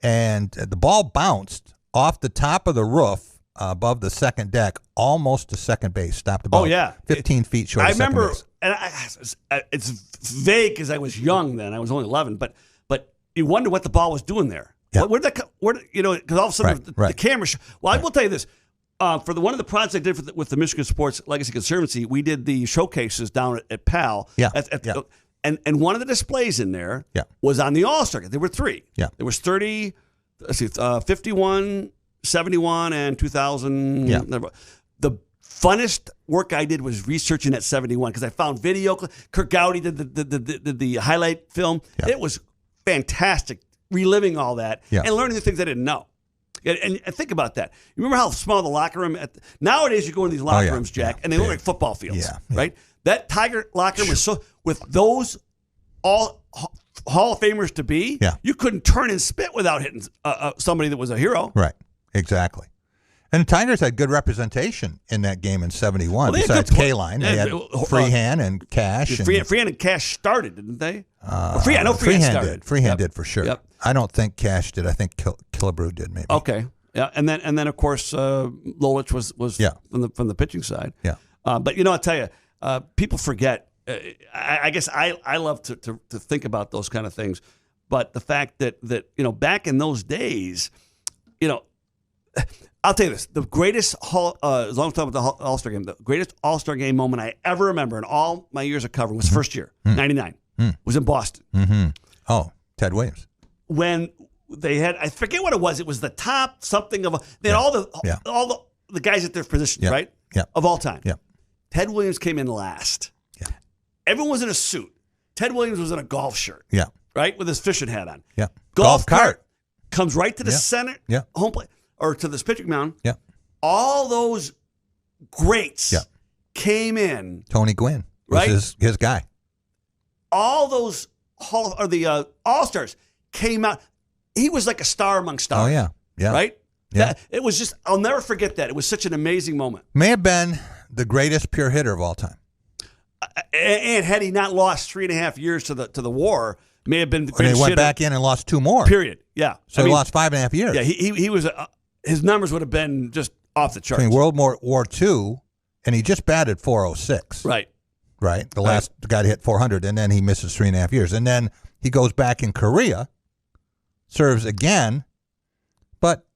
And the ball bounced off the top of the roof above the second deck, almost to second base. Stopped about 15 feet short of second base. And it's vague because I was young then. I was only 11, but you wonder what the ball was doing there. Yeah. Because all of a sudden the camera. I will tell you this: for one of the projects I did with the Michigan Sports Legacy Conservancy, we did the showcases down at PAL. Yeah. And one of the displays in there was on the All-Star Game. There were 3. Yeah. There was 30, 51, 71, and 2000. Yeah. The funnest work I did was researching that 71 because I found video. Kirk Gowdy did the highlight film. Yeah. It was fantastic, reliving all that and learning the things I didn't know. And think about that. You remember how small the locker room? Nowadays, you go into these locker rooms, Jack, and they look like football fields, right? That Tiger locker room was so with those all Hall of Famers to be. You couldn't turn and spit without hitting somebody that was a hero. Right, exactly. And the Tigers had good representation in that game in 71. Besides K-Line, they had Freehand and Cash. Freehand and Cash started, didn't they? I know Freehand started. Freehand did for sure. Yep. I don't think Cash did. I think Killebrew did maybe. Okay. Yeah, and then of course Lorencz was from the pitching side. Yeah. But I'll tell you, people forget. I guess I love to think about those kind of things, but the fact that back in those days, I'll tell you this: the greatest as long as I'm talking about the All-Star Game, the greatest All-Star Game moment I ever remember in all my years of covering was first year, 99. Was in Boston. Mm-hmm. Oh, Ted Williams. When they had, I forget what it was. It was the top something of they had all the guys at their positions, right? Yeah. Of all time. Yeah. Ted Williams came in last. Yeah. Everyone was in a suit. Ted Williams was in a golf shirt. Yeah. Right, with his fishing hat on. Yeah. Golf cart comes right to the center. Yeah. Home plate. Or to the pitching mound. Yeah. All those greats came in. Tony Gwynn was his guy. All those All-Stars came out. He was like a star among stars. Oh, yeah. Yeah. Right? Yeah. It was just, I'll never forget that. It was such an amazing moment. May have been the greatest pure hitter of all time. And had he not lost 3.5 years to the war, may have been the greatest hitter. And he went hitter. back in and lost 2 more. Period. Yeah. So he lost 5.5 years. Yeah, he was, his numbers would have been just off the charts. Between World War II, and he just batted .406. Right. Right. The last guy to hit 400, and then he misses 3.5 years. And then he goes back in Korea, serves again, but,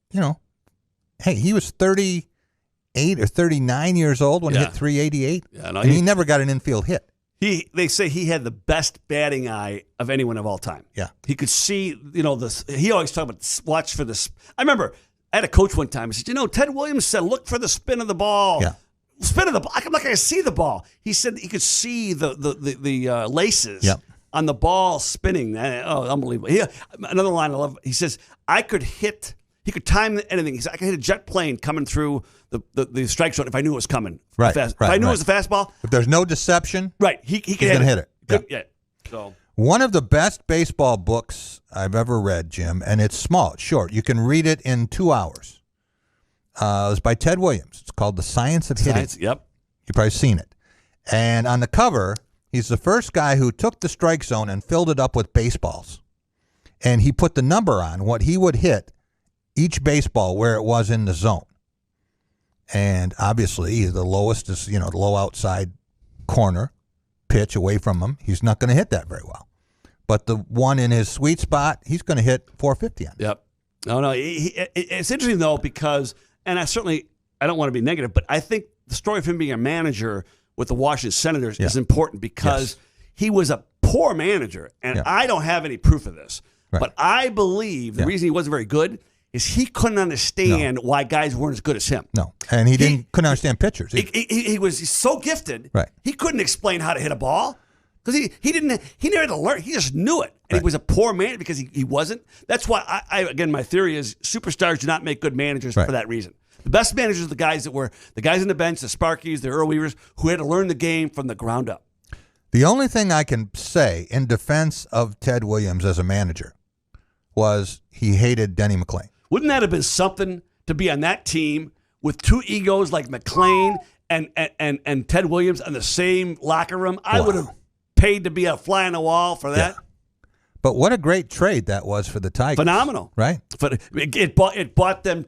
hey, he was 38 or 39 years old when he hit 388, and he never got an infield hit. They say he had the best batting eye of anyone of all time. Yeah. He could see, he always talked about watch for this. I remember I had a coach one time. He said, Ted Williams said, look for the spin of the ball. Yeah. Spin of the ball. I'm not going to see the ball. He said he could see the laces on the ball spinning. Oh, unbelievable. Another line I love. He says, he could time anything. He said, I could hit a jet plane coming through the strike zone if I knew it was coming. Right. If I knew it was a fastball. If there's no deception, he could hit it. Yeah. So. One of the best baseball books I've ever read, Jim, and it's small, it's short. You can read it in 2 hours. It was by Ted Williams. It's called The Science of Hitting. Yep. You've probably seen it. And on the cover, he's the first guy who took the strike zone and filled it up with baseballs. And he put the number on what he would hit each baseball where it was in the zone. And obviously, the lowest is, the low outside corner pitch away from him. He's not going to hit that very well. But the one in his sweet spot, he's going to hit 450 on. Yep. No. It's interesting, though, because, and I don't want to be negative, but I think the story of him being a manager with the Washington Senators is important because he was a poor manager. And I don't have any proof of this. Right. But I believe the reason he wasn't very good is he couldn't understand why guys weren't as good as him. No, and he couldn't understand pitchers. He's so gifted. Right. He couldn't explain how to hit a ball because he never had to learn. He just knew it, and he was a poor man because he wasn't. That's why again my theory is superstars do not make good managers for that reason. The best managers are the guys in the bench, the Sparkies, the Earl Weavers, who had to learn the game from the ground up. The only thing I can say in defense of Ted Williams as a manager was he hated Denny McClain. Wouldn't that have been something to be on that team with two egos like McClain and Ted Williams in the same locker room? I would have paid to be a fly on the wall for that. Yeah. But what a great trade that was for the Tigers. Phenomenal. Right? But it bought them,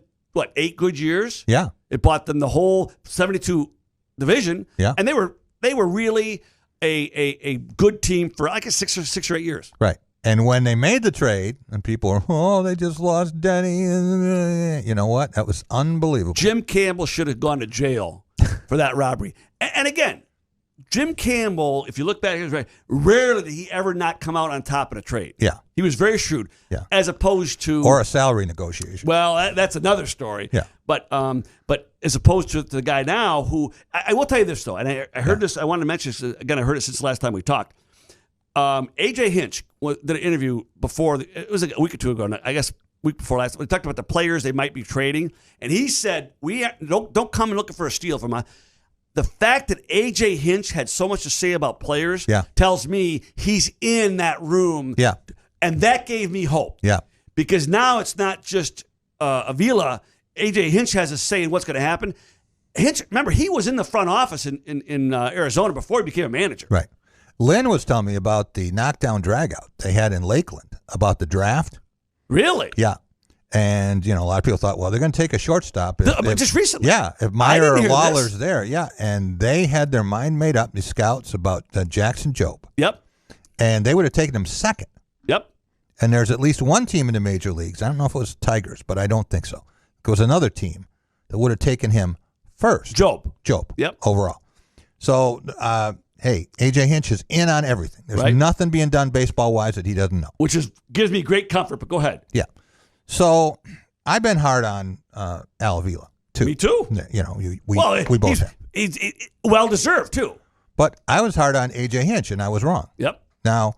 8 good years? Yeah. It bought them the whole 72 division. Yeah. And they were really a good team for like 6 or 8 years. Right. And when they made the trade, and people were, they just lost Denny. You know what? That was unbelievable. Jim Campbell should have gone to jail for that robbery. And again, Jim Campbell, if you look back at his record, rarely did he ever not come out on top in a trade. Yeah. He was very shrewd. Yeah. As opposed to... Or a salary negotiation. Well, that's another story. Yeah. But as opposed to the guy now who... I will tell you this, though, and I heard this, I wanted to mention this, again, I heard it since the last time we talked. A.J. Hinch did an interview before, it was like a week or two ago, I guess week before last, we talked about the players they might be trading, and he said, don't come and looking for a steal from us. The fact that A.J. Hinch had so much to say about players tells me he's in that room. Yeah. And that gave me hope. Yeah. Because now it's not just Avila. A.J. Hinch has a say in what's going to happen. Hinch, remember, he was in the front office in Arizona before he became a manager. Right. Lynn was telling me about the knockdown dragout they had in Lakeland, about the draft. Really? Yeah. And, a lot of people thought, well, they're going to take a shortstop. Just recently. Yeah, if Meyer or Lawler's there. Yeah, and they had their mind made up, the scouts, about Jackson Jobe. Yep. And they would have taken him second. Yep. And there's at least one team in the major leagues. I don't know if it was Tigers, but I don't think so. It was another team that would have taken him first. Jobe. Yep. Overall. So, hey, A.J. Hinch is in on everything. There's nothing being done baseball-wise that he doesn't know. Which gives me great comfort, but go ahead. Yeah. So, I've been hard on Al Avila, too. Me too. We both have. He's well-deserved, too. But I was hard on A.J. Hinch, and I was wrong. Yep. Now,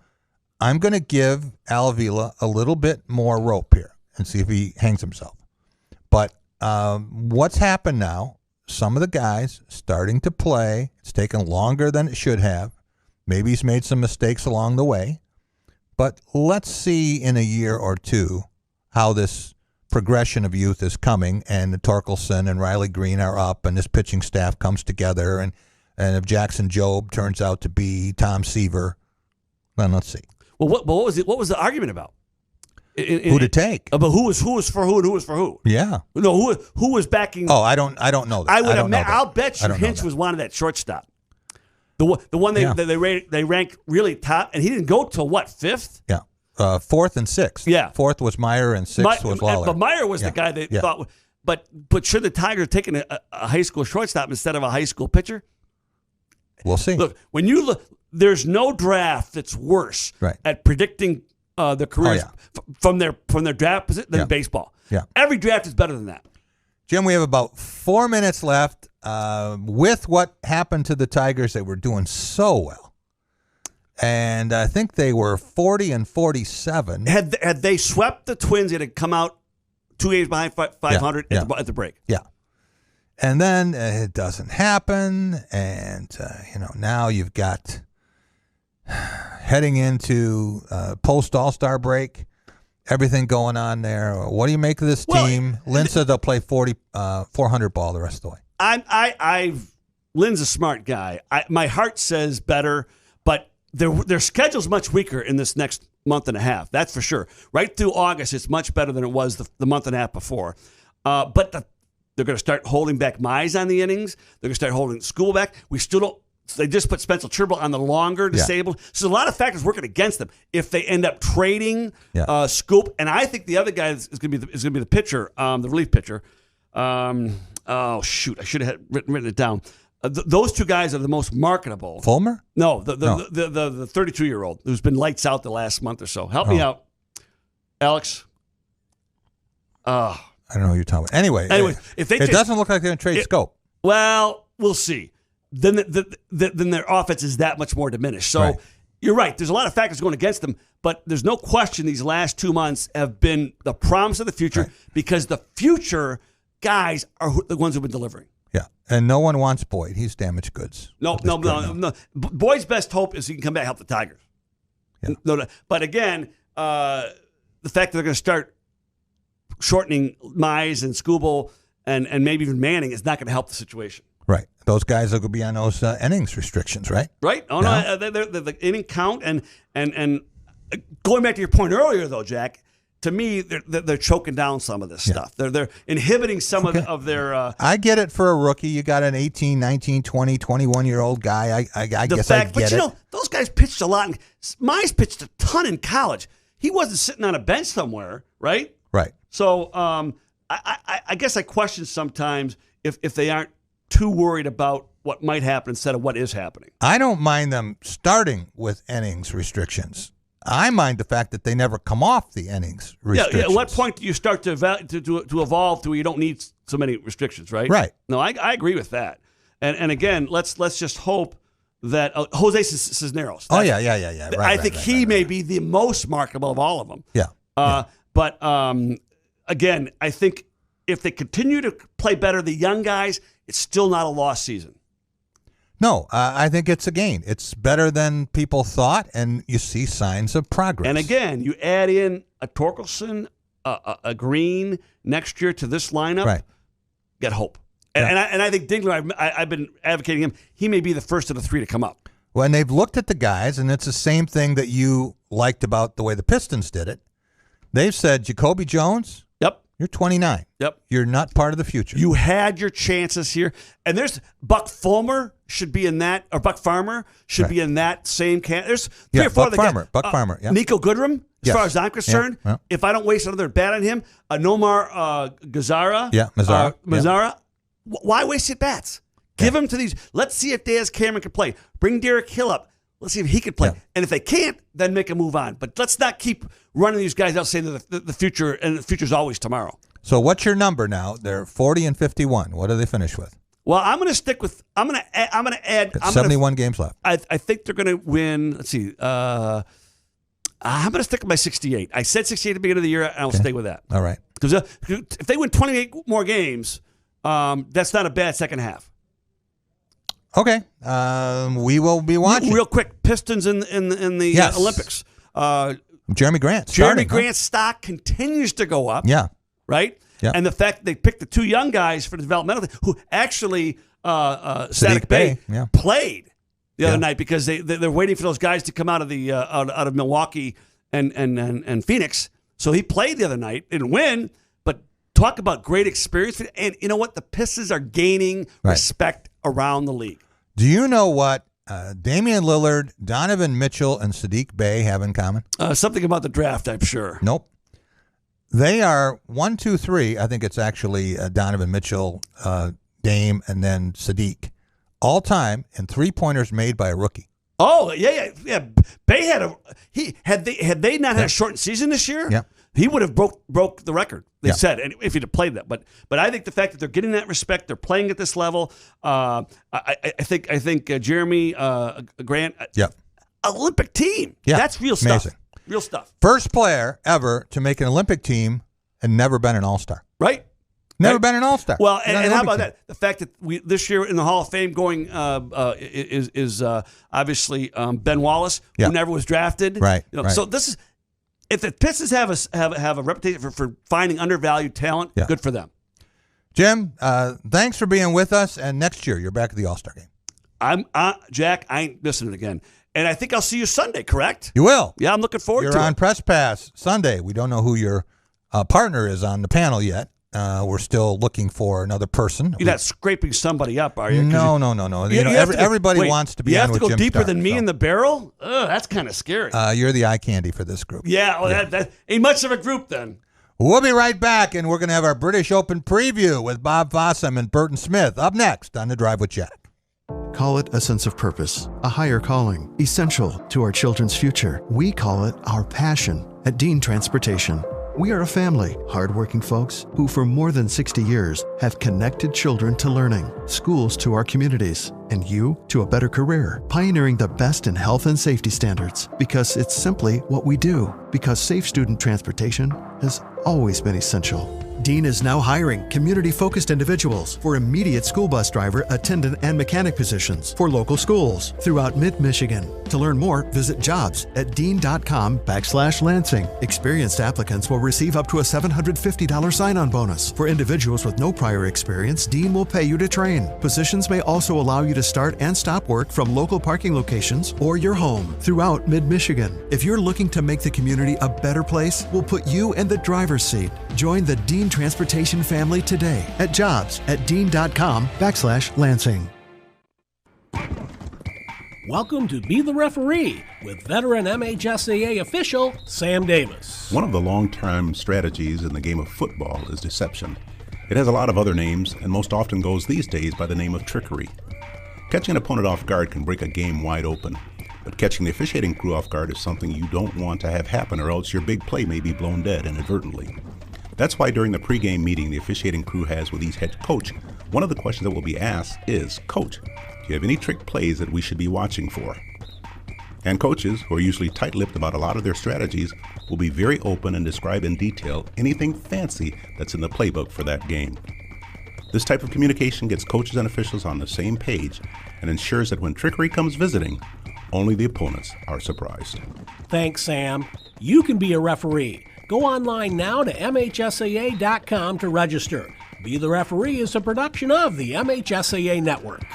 I'm going to give Al Avila a little bit more rope here and see if he hangs himself. But what's happened now, some of the guys starting to play. It's taken longer than it should have. Maybe he's made some mistakes along the way. But let's see in a year or two how this progression of youth is coming, and the Torkelson and Riley Green are up, and this pitching staff comes together, and if Jackson Jobe turns out to be Tom Seaver, then let's see. Well, what was it? What was the argument about? Who to take? About who was for who and who was for who? Yeah. No, who was backing? Oh, I don't know that. I'll bet you Hinch was one of that shortstop. The one they ranked really top, and he didn't go till what, 5th? Yeah. 4th and 6th. Yeah. 4th was Meyer and 6th was Lawler. But Meyer was the guy they thought. But should the Tigers have taken a high school shortstop instead of a high school pitcher? We'll see. Look, when you look, there's no draft that's worse at predicting the careers from their draft position than baseball. Yeah. Every draft is better than that. Jim, we have about 4 minutes left. With what happened to the Tigers, they were doing so well. And I think they were 40-47. Had they swept the Twins, it had come out 2 games behind 500 at the break. Yeah. And then it doesn't happen. And, now you've got heading into post-All-Star break, everything going on there. What do you make of this team? Lynn said they'll play 400 ball the rest of the way. Lynn's a smart guy. My heart says better, but their schedule's much weaker in this next month and a half. That's for sure. Right through August, it's much better than it was the month and a half before. But they're going to start holding back Mize on the innings. They're going to start holding School back. We still don't. They just put Spencer Turnbull on the longer disabled. So there's a lot of factors working against them. If they end up trading Scoop, and I think the other guy is going to be the pitcher, the relief pitcher. Oh shoot, I should have written it down. Those two guys are the most marketable. Fulmer? No, the 32-year-old who's been lights out the last month or so. Help me out, Alex. I don't know what you're talking about. Anyway, if they it doesn't look like they're going to trade Scope. Well, we'll see. Then their offense is that much more diminished. So you're right. There's a lot of factors going against them, but there's no question these last 2 months have been the promise of the future because the future guys are the ones who've been delivering. Yeah, and no one wants Boyd. He's damaged goods. No. Boyd's best hope is he can come back and help the Tigers. Yeah. No, but again, the fact that they're going to start shortening Mize and Skubal and maybe even Manning is not going to help the situation. Right. Those guys are going to be on those innings restrictions, right? Right. Oh, no, they're the inning count. And going back to your point earlier, though, Jack, to me, they're choking down some of this stuff. They're inhibiting some of their... I get it for a rookie. You got an 18, 19, 20, 21-year-old guy. I guess I get but, it. you know, those guys pitched a lot. Mize pitched a ton in college. He wasn't sitting on a bench somewhere, right? Right. So I guess I question sometimes if they aren't too worried about what might happen instead of what is happening. I don't mind them starting with innings restrictions. I mind the fact that they never come off the innings restrictions. Yeah. At what point do you start to evolve to where you don't need so many restrictions, right? Right. No, I agree with that. And again, let's just hope that Jose Cisneros. Yeah. I think he may be the most marketable of all of them. Yeah. But again, I think if they continue to play better, the young guys, it's still not a lost season. No, I think it's a gain. It's better than people thought, and you see signs of progress. And again, you add in a Torkelson, a Green next year to this lineup, right. Get hope. And I think Dingler, I've been advocating him. He may be the first of the three to come up. Well, and they've looked at the guys, and it's the same thing that you liked about the way the Pistons did it. They've said, Jacoby Jones, yep, you're 29. Yep. You're not part of the future. You had your chances here. And there's Buck Farmer should be in that, or Buck Farmer should be in that same camp. There's three or four. Buck Farmer. Yeah. Nico Goodrum, as far as I'm concerned, yeah. if I don't waste another bat on him, Nomar Mazzara. Yeah, Mazzara. Mazzara. Why waste your bats? Give them to these. Let's see if Diaz Cameron can play. Bring Derek Hill up. Let's see if he can play. Yeah. And if they can't, then make a move on. But let's not keep running these guys out saying that the future, and the future's always tomorrow. So what's your number now? They're 40 and 51. What do they finish with? Well, I'm going to stick with. I'm going to add. 71 games left. I think they're going to win. Let's see. I'm going to stick with my 68. I said 68 at the beginning of the year, and I'll stay with that. All right. Because if they win 28 more games, that's not a bad second half. Okay. We will be watching. Real quick, Pistons in the Olympics. Jeremy Grant. Grant's stock continues to go up. Yeah. Right? Yeah. And the fact that they picked the two young guys for the developmental thing, who actually Sadiq Bey played the other night because they're waiting for those guys to come out of the out of Milwaukee and Phoenix. So he played the other night, didn't win, but talk about great experience. And you know what? The Pistons are gaining respect around the league. Do you know what Damian Lillard, Donovan Mitchell, and Sadiq Bey have in common? Something about the draft, I'm sure. Nope. They are 1, 2, 3. I think it's actually Donovan Mitchell, Dame, and then Sadiq. All time in 3-pointers made by a rookie. Oh yeah. Bey had they not had a shortened season this year, he would have broke the record. They said, and if he'd have played that. But I think the fact that they're getting that respect, they're playing at this level. I think Jeremy Grant, Olympic team. Yeah, that's real stuff. Amazing. Real stuff. First player ever to make an Olympic team and never been an All-Star. Right. Never been an All-Star. Well, and how about that? The fact that we this year in the Hall of Fame going is obviously Ben Wallace, who never was drafted. Right. So this is, if the Pistons have a reputation for finding undervalued talent, good for them. Jim, thanks for being with us. And next year you're back at the All-Star game. Jack. I ain't missing it again. And I think I'll see you Sunday, correct? You will. Yeah, I'm looking forward to it. You're on Press Pass Sunday. We don't know who your partner is on the panel yet. We're still looking for another person. You're not scraping somebody up, are you? No. Everybody wants to be on with Jim. You have to go deeper Starr, than me in the barrel? That's kind of scary. You're the eye candy for this group. Yeah, well, that ain't much of a group then. We'll be right back, and we're going to have our British Open preview with Bob Fossum and Burton Smith up next on The Drive with Jack. Call it a sense of purpose, a higher calling, essential to our children's future. We call it our passion at Dean Transportation. We are a family, hardworking folks who for more than 60 years have connected children to learning, schools to our communities, and you to a better career, pioneering the best in health and safety standards because it's simply what we do, because safe student transportation has always been essential. Dean is now hiring community-focused individuals for immediate school bus driver, attendant, and mechanic positions for local schools throughout mid-Michigan. To learn more, visit jobs@dean.com/Lansing. Experienced applicants will receive up to a $750 sign-on bonus. For individuals with no prior experience, Dean will pay you to train. Positions may also allow you to start and stop work from local parking locations or your home throughout mid-Michigan. If you're looking to make the community a better place, we'll put you in the driver's seat. Join the Dean Transportation family today at jobs@dean.com/Lansing. Welcome to Be the Referee with veteran MHSAA official Sam Davis. One of the long-term strategies in the game of football is deception. It has a lot of other names and most often goes these days by the name of trickery. Catching an opponent off guard can break a game wide open, but catching the officiating crew off guard is something you don't want to have happen, or else your big play may be blown dead inadvertently. That's why during the pregame meeting the officiating crew has with each head coach, one of the questions that will be asked is, Coach, do you have any trick plays that we should be watching for? And coaches, who are usually tight-lipped about a lot of their strategies, will be very open and describe in detail anything fancy that's in the playbook for that game. This type of communication gets coaches and officials on the same page and ensures that when trickery comes visiting, only the opponents are surprised. Thanks, Sam. You can be a referee. Go online now to MHSAA.com to register. Be the Referee is a production of the MHSAA Network.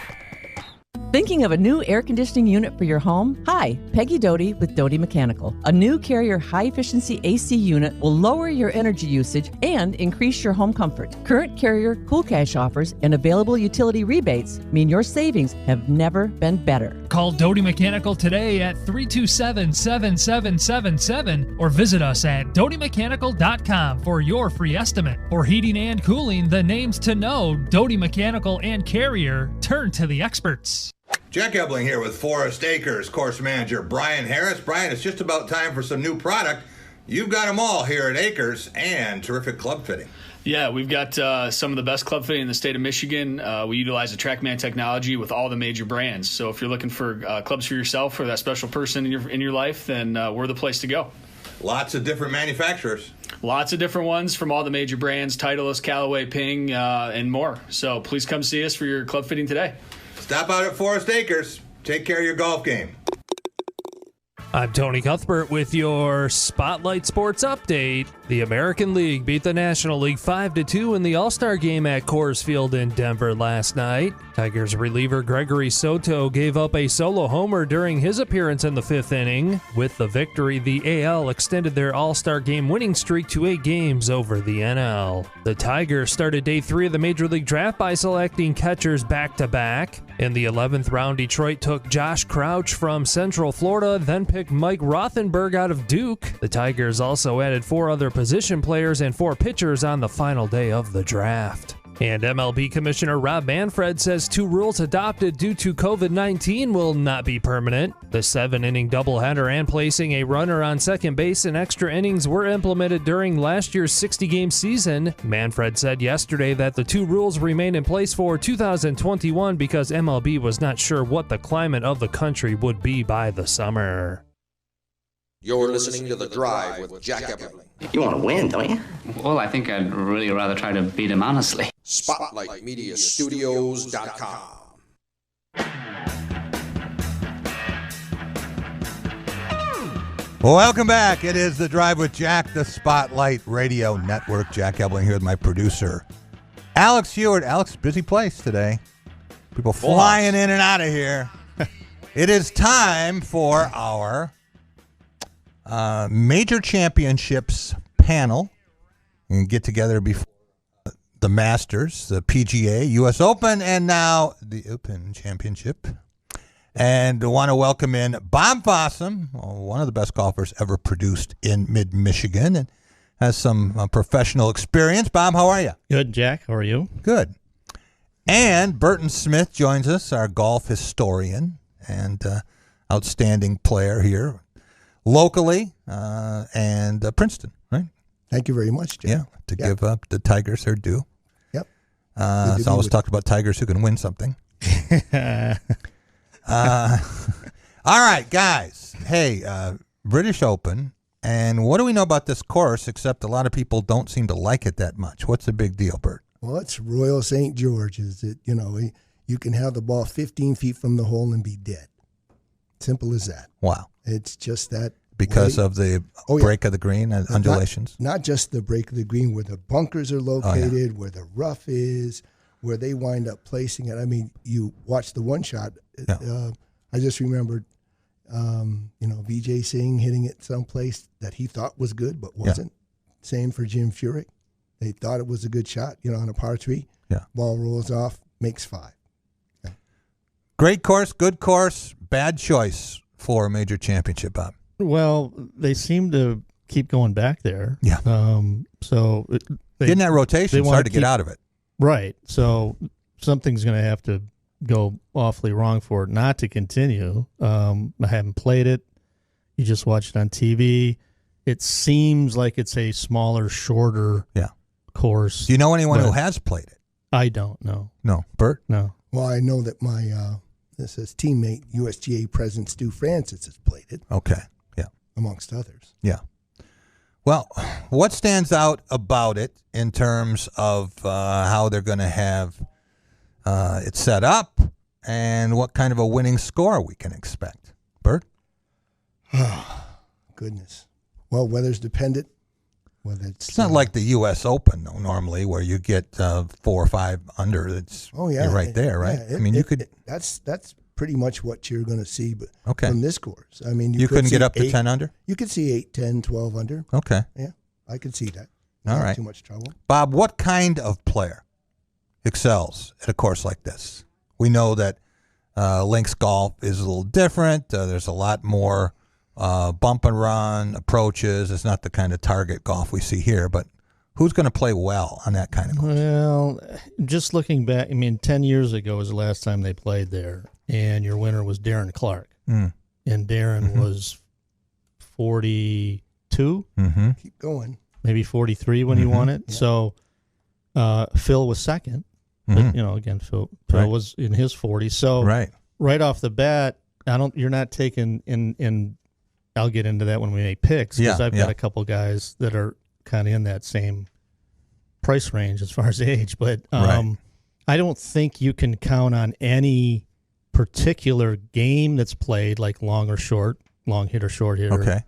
Thinking of a new air conditioning unit for your home? Hi, Peggy Doty with Doty Mechanical. A new Carrier high-efficiency AC unit will lower your energy usage and increase your home comfort. Current Carrier Cool Cash offers and available utility rebates mean your savings have never been better. Call Doty Mechanical today at 327-7777 or visit us at dotymechanical.com for your free estimate. For heating and cooling, the names to know, Doty Mechanical and Carrier, turn to the experts. Jack Ebling here with Forest Akers course manager Bryann Harris. Bryann, it's just about time for some new product. You've got them all here at Akers and terrific club fitting. Yeah, we've got some of the best club fitting in the state of Michigan. We utilize the TrackMan technology with all the major brands. So if you're looking for clubs for yourself or that special person in your life, then we're the place to go. Lots of different manufacturers. Lots of different ones from all the major brands, Titleist, Callaway, Ping, and more. So please come see us for your club fitting today. Stop out at Forest Akers. Take care of your golf game. I'm Tony Cuthbert with your Spotlight Sports Update. The American League beat the National League 5-2 in the All-Star Game at Coors Field in Denver last night. Tigers reliever Gregory Soto gave up a solo homer during his appearance in the fifth inning. With the victory, the AL extended their All-Star Game winning streak to 8 games over the NL. The Tigers started Day 3 of the Major League Draft by selecting catchers back-to-back. In the 11th round, Detroit took Josh Crouch from Central Florida, then picked Mike Rothenberg out of Duke. The Tigers also added 4 other position players and 4 pitchers on the final day of the draft. And MLB Commissioner Rob Manfred says 2 rules adopted due to COVID-19 will not be permanent. The 7-inning doubleheader and placing a runner on second base in extra innings were implemented during last year's 60-game season. Manfred said yesterday that the 2 rules remain in place for 2021 because MLB was not sure what the climate of the country would be by the summer. You're listening to The Drive with Jack Ebling. You want to win, don't you? Well, I think I'd really rather try to beat him honestly. SpotlightMediaStudios.com. Welcome back. It is The Drive with Jack, the Spotlight Radio Network. Jack Ebling here with my producer, Alex Hewitt. Alex, busy place today. People flying in and out of here. It is time for our Major Championships panel. We can get together before the Masters, the PGA, U.S. Open, and now the Open Championship. And I want to welcome in Bob Fossum, one of the best golfers ever produced in mid-Michigan, and has some professional experience. Bob, how are you? Good, Jack. How are you? Good. And Burton Smith joins us, our golf historian and outstanding player here locally and Princeton, right? Thank you very much, Jim. Yeah, to give up the Tigers their due. Yep. It's always talked about Tigers who can win something. All right, guys. Hey, British Open, And what do we know about this course, except a lot of people don't seem to like it that much? What's the big deal, Bert? Well, it's Royal St. George's. You can have the ball 15 feet from the hole and be dead. Simple as that. Wow. It's just that. Because of the break of the green and undulations? Not just the break of the green, where the bunkers are located, where the rough is, where they wind up placing it. I mean, you watch the one shot. I just remembered, Vijay Singh hitting it someplace that he thought was good but wasn't. Same for Jim Furyk. They thought it was a good shot, on a par 3. Yeah. Ball rolls off, makes 5. Yeah. Great course, good course, bad choice for a major championship, Bob. Well, they seem to keep going back there. Yeah. So getting that rotation, it's hard to get out of it. Right. So something's going to have to go awfully wrong for it not to continue. I haven't played it. You just watched it on TV. It seems like it's a smaller, shorter course. Do you know anyone who has played it? I don't know. No. Bert? No. Well, I know that my teammate, USGA President Stu Francis, has played it. Okay. Yeah. Amongst others. Yeah. Well, what stands out about it in terms of how they're going to have it set up and what kind of a winning score we can expect? Bert? Oh, goodness. Well, weather's dependent. Whether it's not like the U.S. Open, though, normally, where you get 4 or 5 under. You're right there, right? Yeah, I mean, you could. That's pretty much what you're going to see, but from this course. I mean, you couldn't get up to 10 under? You could see 8, 10, 12 under. Okay. Yeah, I could see that. All Not right. too much trouble. Bob, what kind of player excels at a course like this? We know that links golf is a little different. There's a lot more bump and run approaches. It's not the kind of target golf we see here, but who's going to play well on that kind of course? Well, just looking back, 10 years ago was the last time they played there, and your winner was Darren Clark. And Darren was 42. Keep going. Maybe 43 when he won it. Yeah. So Phil was second. But, again, Phil was in his 40s. So right off the bat, you're not taking in I'll get into that when we make picks, because I've got a couple guys that are kind of in that same price range as far as age. But I don't think you can count on any particular game that's played, like long or short, long hit or short hit. Okay.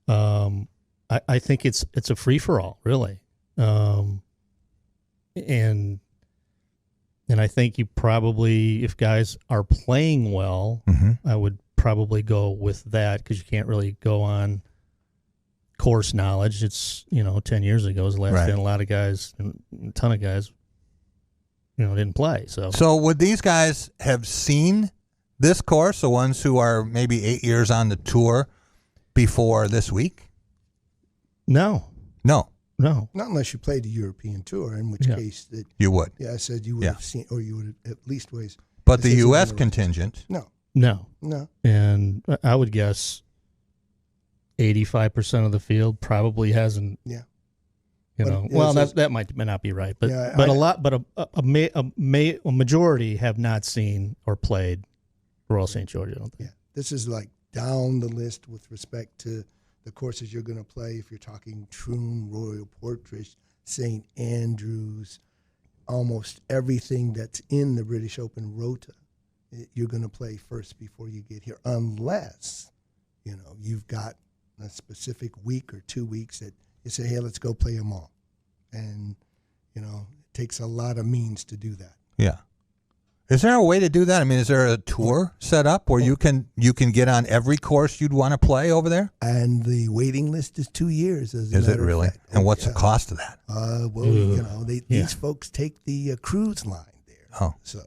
I think it's a free-for-all, really. And I think you probably, if guys are playing well, I would probably go with that, because you can't really go on course knowledge. It's 10 years ago was the last time a lot of guys, a ton of guys, didn't play. So would these guys have seen this course, the ones who are maybe 8 years on the tour, before this week? No. Not unless you played the European Tour, in which case you would. Yeah, I said you would have seen, or you would have at least ways. But the U.S. contingent? No. And I would guess 85% of the field probably hasn't. Yeah. That might not be right, but a majority have not seen or played Royal St. George. I don't think. Yeah, this is like down the list with respect to the courses you're going to play. If you're talking Troon, Royal Portrush, St. Andrews, almost everything that's in the British Open Rota, you're going to play first before you get here, unless you've got a specific week or 2 weeks that you say, hey, let's go play them all. And, it takes a lot of means to do that. Yeah. Is there a way to do that? I mean, is there a tour set up where you can get on every course you'd want to play over there? And the waiting list is 2 years. Is it really? And what's the cost of that? These folks take the cruise line there. Oh. So,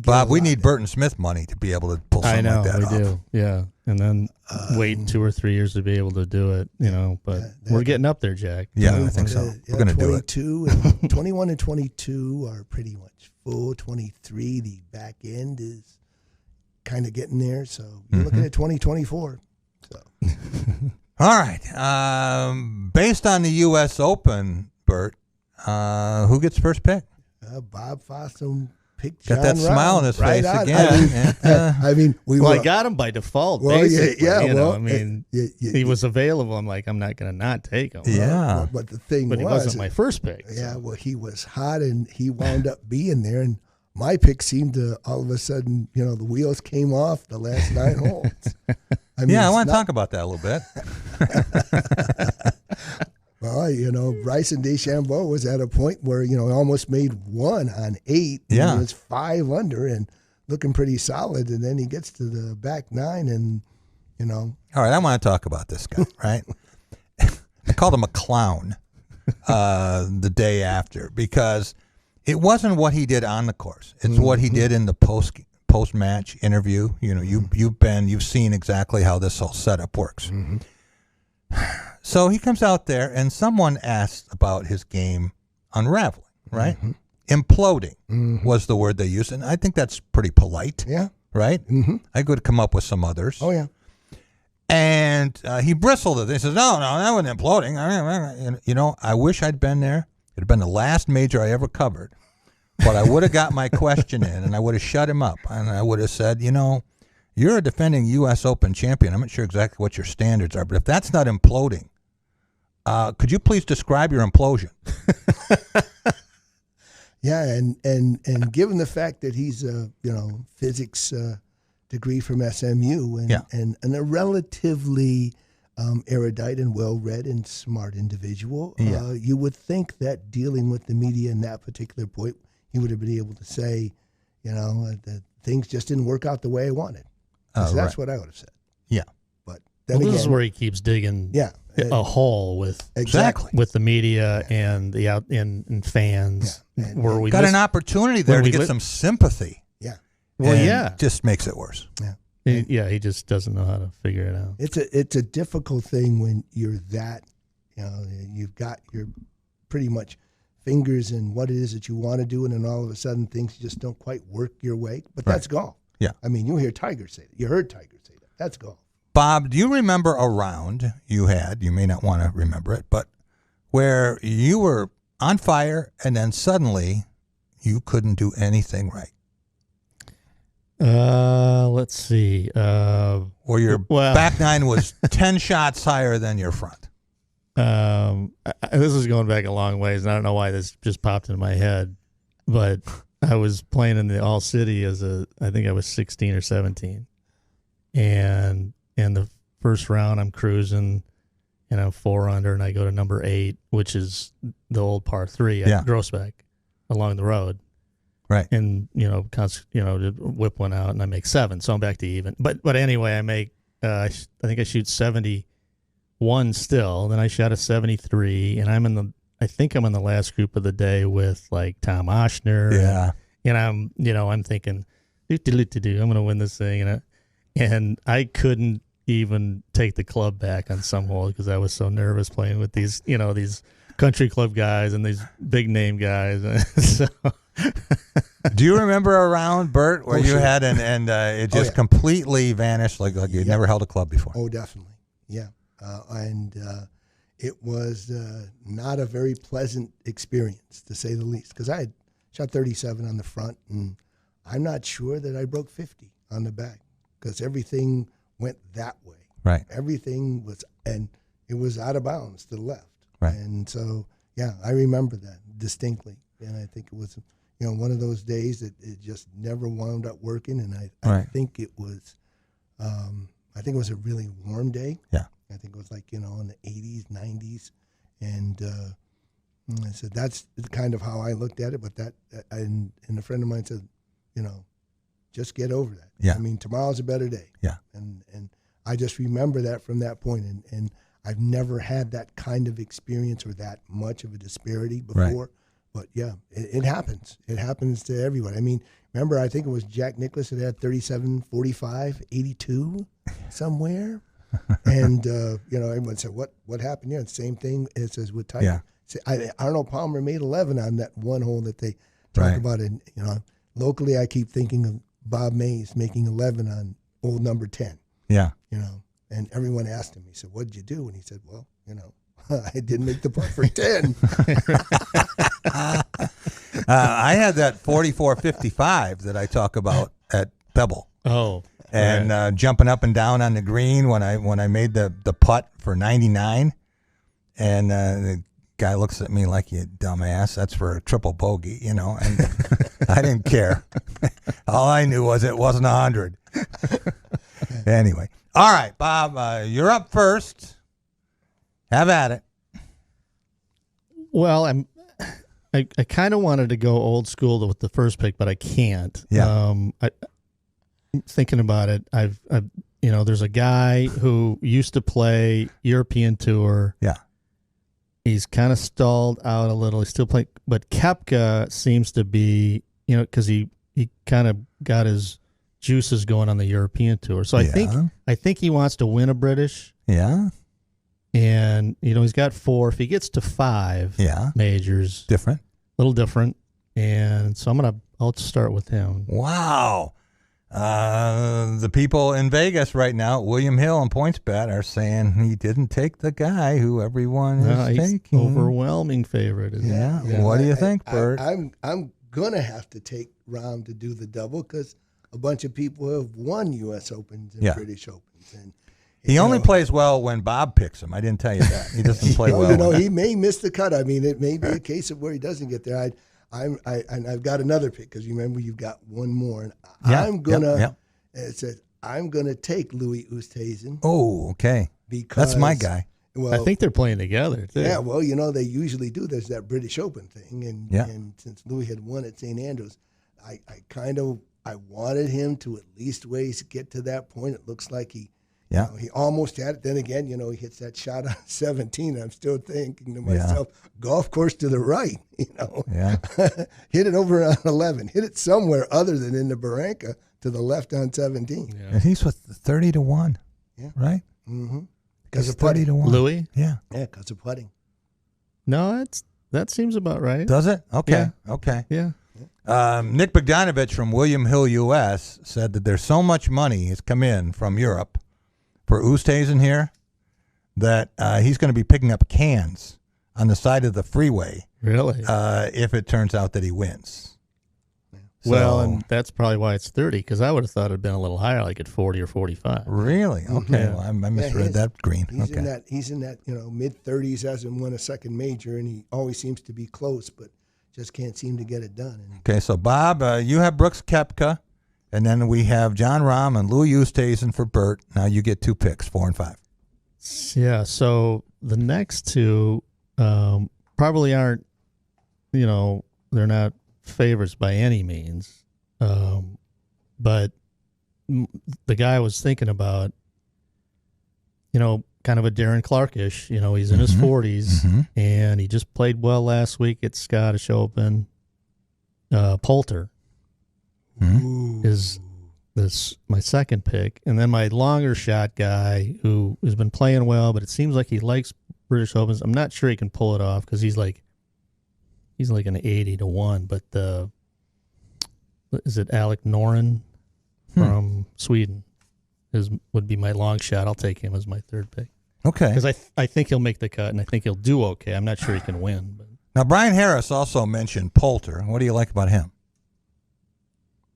Bob, we need Burton Smith money to be able to pull something like that off. I know, we do. Yeah. And then wait 2 or 3 years to be able to do it, but we're getting up there, Jack. Yeah, I think so. We're going to do it. 21 and 22 are pretty much full. 23, the back end is kind of getting there. So you're looking at 2024. So. All right. Based on the U.S. Open, Bert, who gets first pick? Bob Fossum picked Got that John smile Rahm on his right face on. again. I mean, I got him by default. Well, basically, yeah, you know, well, I mean, he was available. I'm like, I'm not going to not take him. Yeah. But the thing but he wasn't my first pick. Yeah, So. well, he was hot, and he wound up being there, and my pick seemed to all of a sudden, you know, the wheels came off the last 9 holes. I mean, I want to talk about that a little bit. Well, you know, Bryson DeChambeau was at a point where, you know, he almost made 1 on 8. Yeah. He was 5 under and looking pretty solid. And then he gets to the back 9 and, you know. All right, I want to talk about this guy, right? I called him a clown the day after because it wasn't what he did on the course. It's what he did in the post-match interview. You know, you've seen exactly how this whole setup works. Mm-hmm. So he comes out there, and someone asked about his game unraveling, right? Mm-hmm. Imploding was the word they used, and I think that's pretty polite. Yeah. Right? Mm-hmm. I could come up with some others. Oh, yeah. And he bristled at it. He says, no, that wasn't imploding. You know, I wish I'd been there. It had been the last major I ever covered. But I would have got my question in, and I would have shut him up. And I would have said, you know, you're a defending U.S. Open champion. I'm not sure exactly what your standards are, but if that's not imploding, could you please describe your implosion? Yeah, and given the fact that he's a, you know, physics degree from SMU and a relatively erudite and well-read and smart individual, you would think that dealing with the media in that particular point, he would have been able to say, you know, that things just didn't work out the way I wanted. So that's what I would have said. Yeah. But then this again, is where he keeps digging a hole with the media and the and fans. Yeah. Where we got an opportunity there to get some sympathy. Yeah. Well, and just makes it worse. Yeah. He just doesn't know how to figure it out. It's a difficult thing when you're that, you know, you've got your pretty much fingers in what it is that you want to do, and then all of a sudden things just don't quite work your way. But that's golf. Yeah. I mean, you hear Tiger say that. You heard Tiger say that. That's golf. Bob, do you remember a round you had, you may not want to remember it, but where you were on fire and then suddenly you couldn't do anything right? Let's see. Or your back 9 was 10 shots higher than your front. This is going back a long ways, and I don't know why this just popped into my head, but I was playing in the All City I think I was 16 or 17, and in the first round I'm cruising, and I'm 4 under, and I go to number 8, which is the old par 3 at Grossbeck along the road. Right. And, you know, whip one out, and I make 7, so I'm back to even. But anyway, I make, I think I shoot 71 still, then I shot a 73, and I think I'm in the last group of the day with, like, Tom Oshner. Yeah. And I'm thinking, I'm going to win this thing. And I couldn't even take the club back on some holes because I was so nervous playing with these, you know, these country club guys and these big name guys. So. Do you remember a round, Bert, where you had and it just completely vanished like you'd never held a club before? Oh, definitely. Yeah. It was not a very pleasant experience, to say the least, because I had shot 37 on the front, and I'm not sure that I broke 50 on the back because everything went that way. Right. Everything was, and it was out of bounds to the left. Right. And so, yeah, I remember that distinctly, and I think it was, you know, one of those days that it just never wound up working, and I think it was, I think it was a really warm day. Yeah. I think it was like, you know, in the 80s, 90s. And I said, that's kind of how I looked at it. But and a friend of mine said, you know, just get over that. Yeah. I mean, tomorrow's a better day. Yeah. And I just remember that from that point. And I've never had that kind of experience or that much of a disparity before. Right. But, yeah, it happens. It happens to everyone. I mean, remember, I think it was Jack Nicklaus that had 37, 45, 82 somewhere. And, you know, everyone said, what happened here? And same thing as with Tiger. Yeah. Arnold Palmer made 11 on that one hole that they talk about. And, you know, locally I keep thinking of Bob Mays making 11 on hole number 10. Yeah. You know, and everyone asked him, he said, what did you do? And he said, well, you know, I didn't make the putt for 10. I had that 44.55 that I talk about at Pebble. Oh. And jumping up and down on the green when I made the putt for 99. And the guy looks at me like, you dumbass, that's for a triple bogey, and I didn't care. All I knew was it wasn't 100. Anyway. All right, Bob, you're up first. Have at it. Well, I kind of wanted to go old school with the first pick, but I can't. Yeah. Thinking about it, I've there's a guy who used to play European Tour. Yeah. He's kind of stalled out a little. He's still playing, but Koepka seems to be, because he kind of got his juices going on the European Tour. So I think he wants to win a British. Yeah. And he's got 4. If he gets to 5 majors, a little different. And so I'll start with him. Wow. The people in Vegas right now, William Hill and PointsBet, are saying he didn't take the guy who everyone is taking. Overwhelming favorite. Yeah. What do you think, Bert? I'm gonna have to take Rahm to do the double because a bunch of people have won U.S. Opens and British Opens, and he only plays well when Bob picks him. I didn't tell you that. He doesn't play well. He may miss the cut. I mean, it may be a case of where he doesn't get there. I've got another pick because you remember you've got one more, and I'm gonna. It says I'm gonna take Louis Oosthuizen. Oh, okay. Because that's my guy. Well, I think they're playing together too. Yeah, well, they usually do. There's that British Open thing, and since Louis had won at St. Andrews, I wanted him to at least get to that point. It looks like he almost had it. Then again, he hits that shot on 17. I'm still thinking to myself, golf course to the right, hit it over on 11, hit it somewhere other than in the Barranca to the left on 17. Yeah. And he's with 30 to 1, right? Mm-hmm. Because of 30 to 1. Louis? Yeah. Yeah, because of putting. No, that seems about right. Does it? Okay. Yeah. Okay. Yeah. Nick Bogdanovich from William Hill, U.S. said that there's so much money has come in from Europe for Oosthuizen here that he's going to be picking up cans on the side of the freeway. Really? If it turns out that he wins. Well, and that's probably why it's 30, because I would have thought it had been a little higher, like at 40 or 45. Really? Okay. Yeah. Well, I misread that green. He's in that mid-30s, hasn't won a second major, and he always seems to be close, but just can't seem to get it done. Okay, so Bob, you have Brooks Koepka, and then we have Jon Rahm and Louis Oosthuizen for Bert. Now you get 2 picks, 4 and 5. Yeah, so the next two probably aren't, they're not favorites by any means. But the guy I was thinking about, kind of a Darren Clark-ish, he's in his 40s, and he just played well last week at Scottish Open. Poulter is my second pick. And then my longer shot guy who has been playing well, but it seems like he likes British Opens. I'm not sure he can pull it off because he's like an 80 to 1, but is it Alec Noren from Sweden would be my long shot. I'll take him as my third pick. Okay. Because I think he'll make the cut, and I think he'll do okay. I'm not sure he can win. But. Now, Brian Harris also mentioned Poulter. What do you like about him?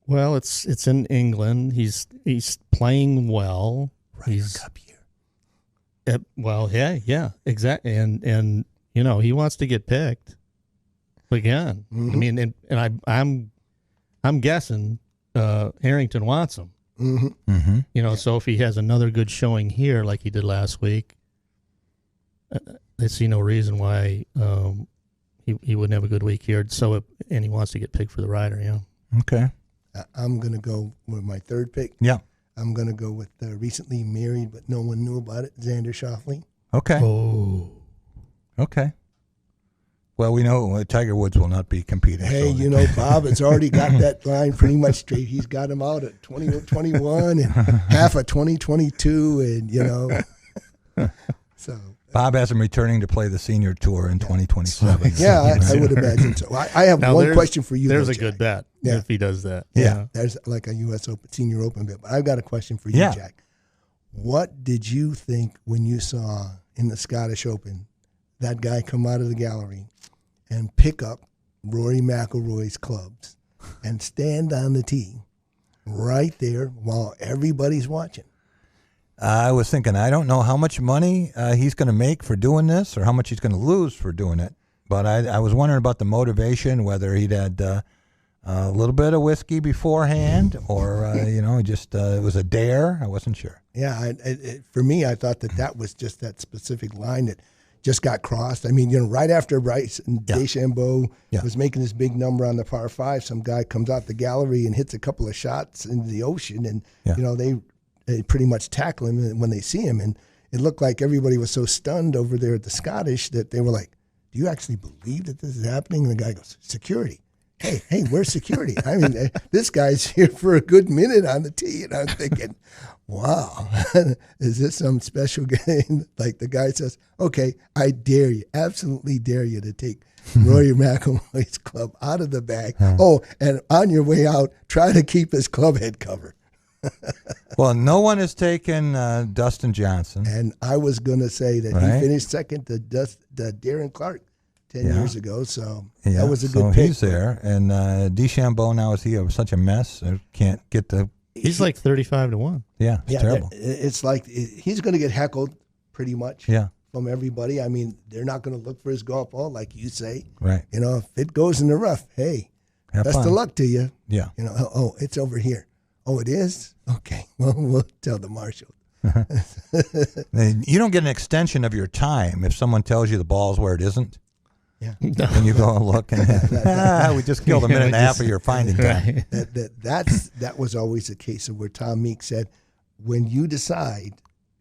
Well, it's in England. He's playing well. Ryder Cup year. Well, yeah, exactly. And he wants to get picked again. I mean, and I'm guessing Harrington wants him. So if he has another good showing here like he did last week, I see no reason why he wouldn't have a good week here. And he wants to get picked for the Ryder. Yeah. Okay. I'm going to go with my third pick. Yeah. I'm going to go with recently married, but no one knew about it, Xander Schauffele. Okay. Oh. Okay. Well, we know Tiger Woods will not be competing. Hey, Bob has already got that line pretty much straight. He's got him out at 2021 and half of 2022, and so Bob has him returning to play the senior tour in 2027. Yeah, I would imagine so. I have one question for you. There's though, a good Jack. bet if he does that. Yeah. There's like a U.S. Open, Senior Open bet. But I've got a question for you, Jack. What did you think when you saw in the Scottish Open that guy come out of the gallery and pick up Rory McIlroy's clubs and stand on the tee right there while everybody's watching? I was thinking, I don't know how much money he's going to make for doing this or how much he's going to lose for doing it. But I was wondering about the motivation, whether he'd had a little bit of whiskey beforehand or, just it was a dare. I wasn't sure. Yeah, for me, I thought that was just that specific line that just got crossed. I mean, right after Bryce and DeChambeau was making this big number on the par 5, some guy comes out the gallery and hits a couple of shots into the ocean, and they pretty much tackle him when they see him. And it looked like everybody was so stunned over there at the Scottish that they were like, "Do you actually believe that this is happening?" And the guy goes, "Security. Hey, where's security?" I mean, this guy's here for a good minute on the tee, and I'm thinking, wow, is this some special game? Like the guy says, "Okay, I dare you, absolutely dare you to take Rory McIlroy's club out of the bag. Oh, and on your way out, try to keep his club head covered." Well, no one has taken Dustin Johnson. And I was going to say that he finished second to Darren Clark 10 years ago, so that was a good pick. He's there. And DeChambeau now, is he such a mess? Can't get the... He's like 35-1. Yeah, it's terrible. It's like he's going to get heckled pretty much from everybody. I mean, they're not going to look for his golf ball, like you say. Right. If it goes in the rough, hey, best of luck to you. Yeah. Oh, it's over here. Oh, it is? Okay. Well, we'll tell the marshal. You don't get an extension of your time if someone tells you the ball's where it isn't. Yeah. And you go and look and we just killed a minute and a half of your finding time. That was always the case of where Tom Meek said, when you decide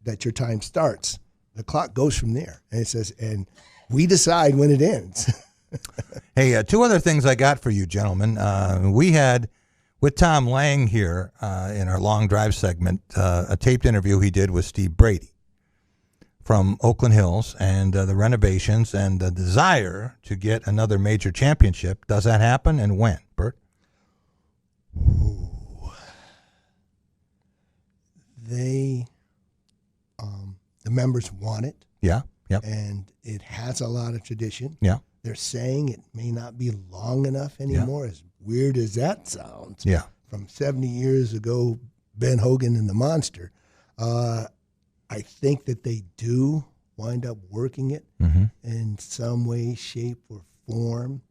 that your time starts, the clock goes from there. And it says, and we decide when it ends. Hey, 2 other things I got for you, gentlemen. We had, with Tom Lang here in our long drive segment, a taped interview he did with Steve Brady from Oakland Hills and the renovations and the desire to get another major championship. Does that happen, and when, Bert? Ooh. They, the members want it. Yeah, yep. And it has a lot of tradition. Yeah. They're saying it may not be long enough anymore, as weird as that sounds. Yeah. From 70 years ago, Ben Hogan and the Monster. I think that they do wind up working it in some way, shape, or form,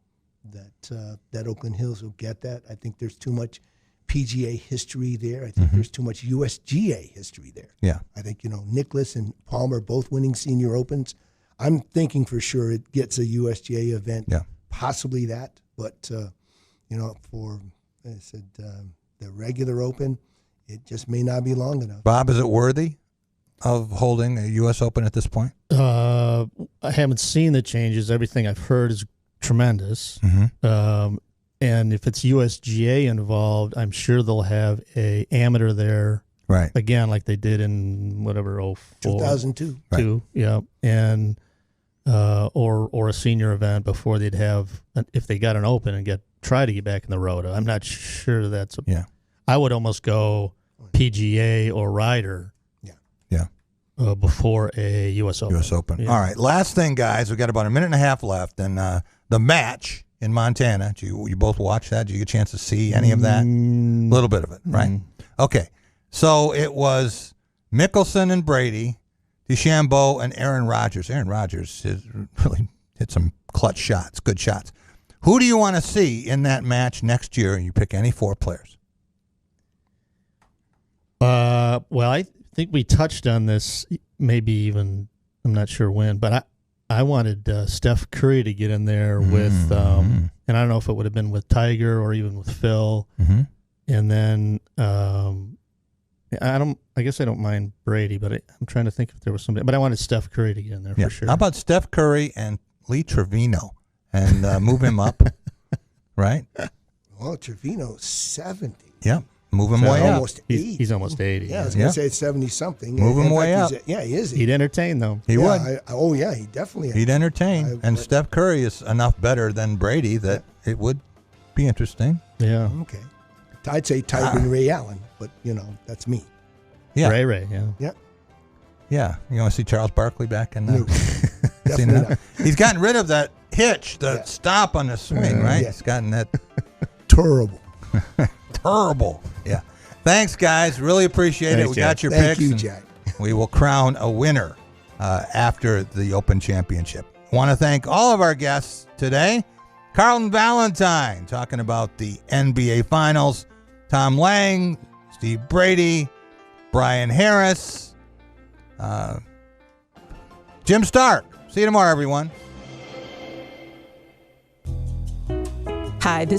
that Oakland Hills will get that. I think there's too much PGA history there. I think there's too much USGA history there. Yeah. I think, Nicklaus and Palmer both winning senior opens. I'm thinking for sure it gets a USGA event, possibly that. But, for, I said, the regular open, it just may not be long enough. Bob, is it worthy of holding a U.S. Open at this point? I haven't seen the changes. Everything I've heard is tremendous. And if it's USGA involved, I'm sure they'll have a amateur there. Right. Again, like they did in whatever, 2002. Yeah. And or a senior event before they'd have, if they got an open and try to get back in the Rota. I'm not sure that's I would almost go PGA or Ryder. Before a U.S. Open. U.S. Open. Yeah. All right. Last thing, guys. We've got about a minute and a half left. And the match in Montana, did you both watch that? Did you get a chance to see any of that? A little bit of it, right? Okay. So it was Mickelson and Brady, DeChambeau and Aaron Rodgers. Aaron Rodgers has really hit some clutch shots, good shots. Who do you want to see in that match next year? You pick any 4 players. Well, I think we touched on this, maybe even, I'm not sure when, but I wanted Steph Curry to get in there with, and I don't know if it would have been with Tiger or even with Phil. And then I guess I don't mind Brady, but I'm trying to think if there was somebody. But I wanted Steph Curry to get in there for sure. How about Steph Curry and Lee Trevino and move him up, right? Well, Trevino's 70. Yep. Move him way up. He's almost 80. Yeah, I was going to say it's 70-something. Move him way up. Yeah, he is. He'd entertain, though. He would. He definitely He'd entertain. And Steph Curry is enough better than Brady that it would be interesting. Yeah. Okay. I'd say Tiger and Ray Allen, but, that's me. Yeah. Ray, yeah. Yeah. Yeah. You want to see Charles Barkley back in No, definitely not. He's gotten rid of that pitch, the stop on the swing, right? Yeah. It's gotten that terrible. Terrible. Yeah. Thanks, guys. Really appreciate it. We got your Thank picks. you, and Jack. We will crown a winner after the Open Championship. Want to thank all of our guests today. Carlton Valentine talking about the NBA Finals. Tom Lang, Steve Brady, Bryann Harris, Jim Stark. See you tomorrow, everyone. Hi, this is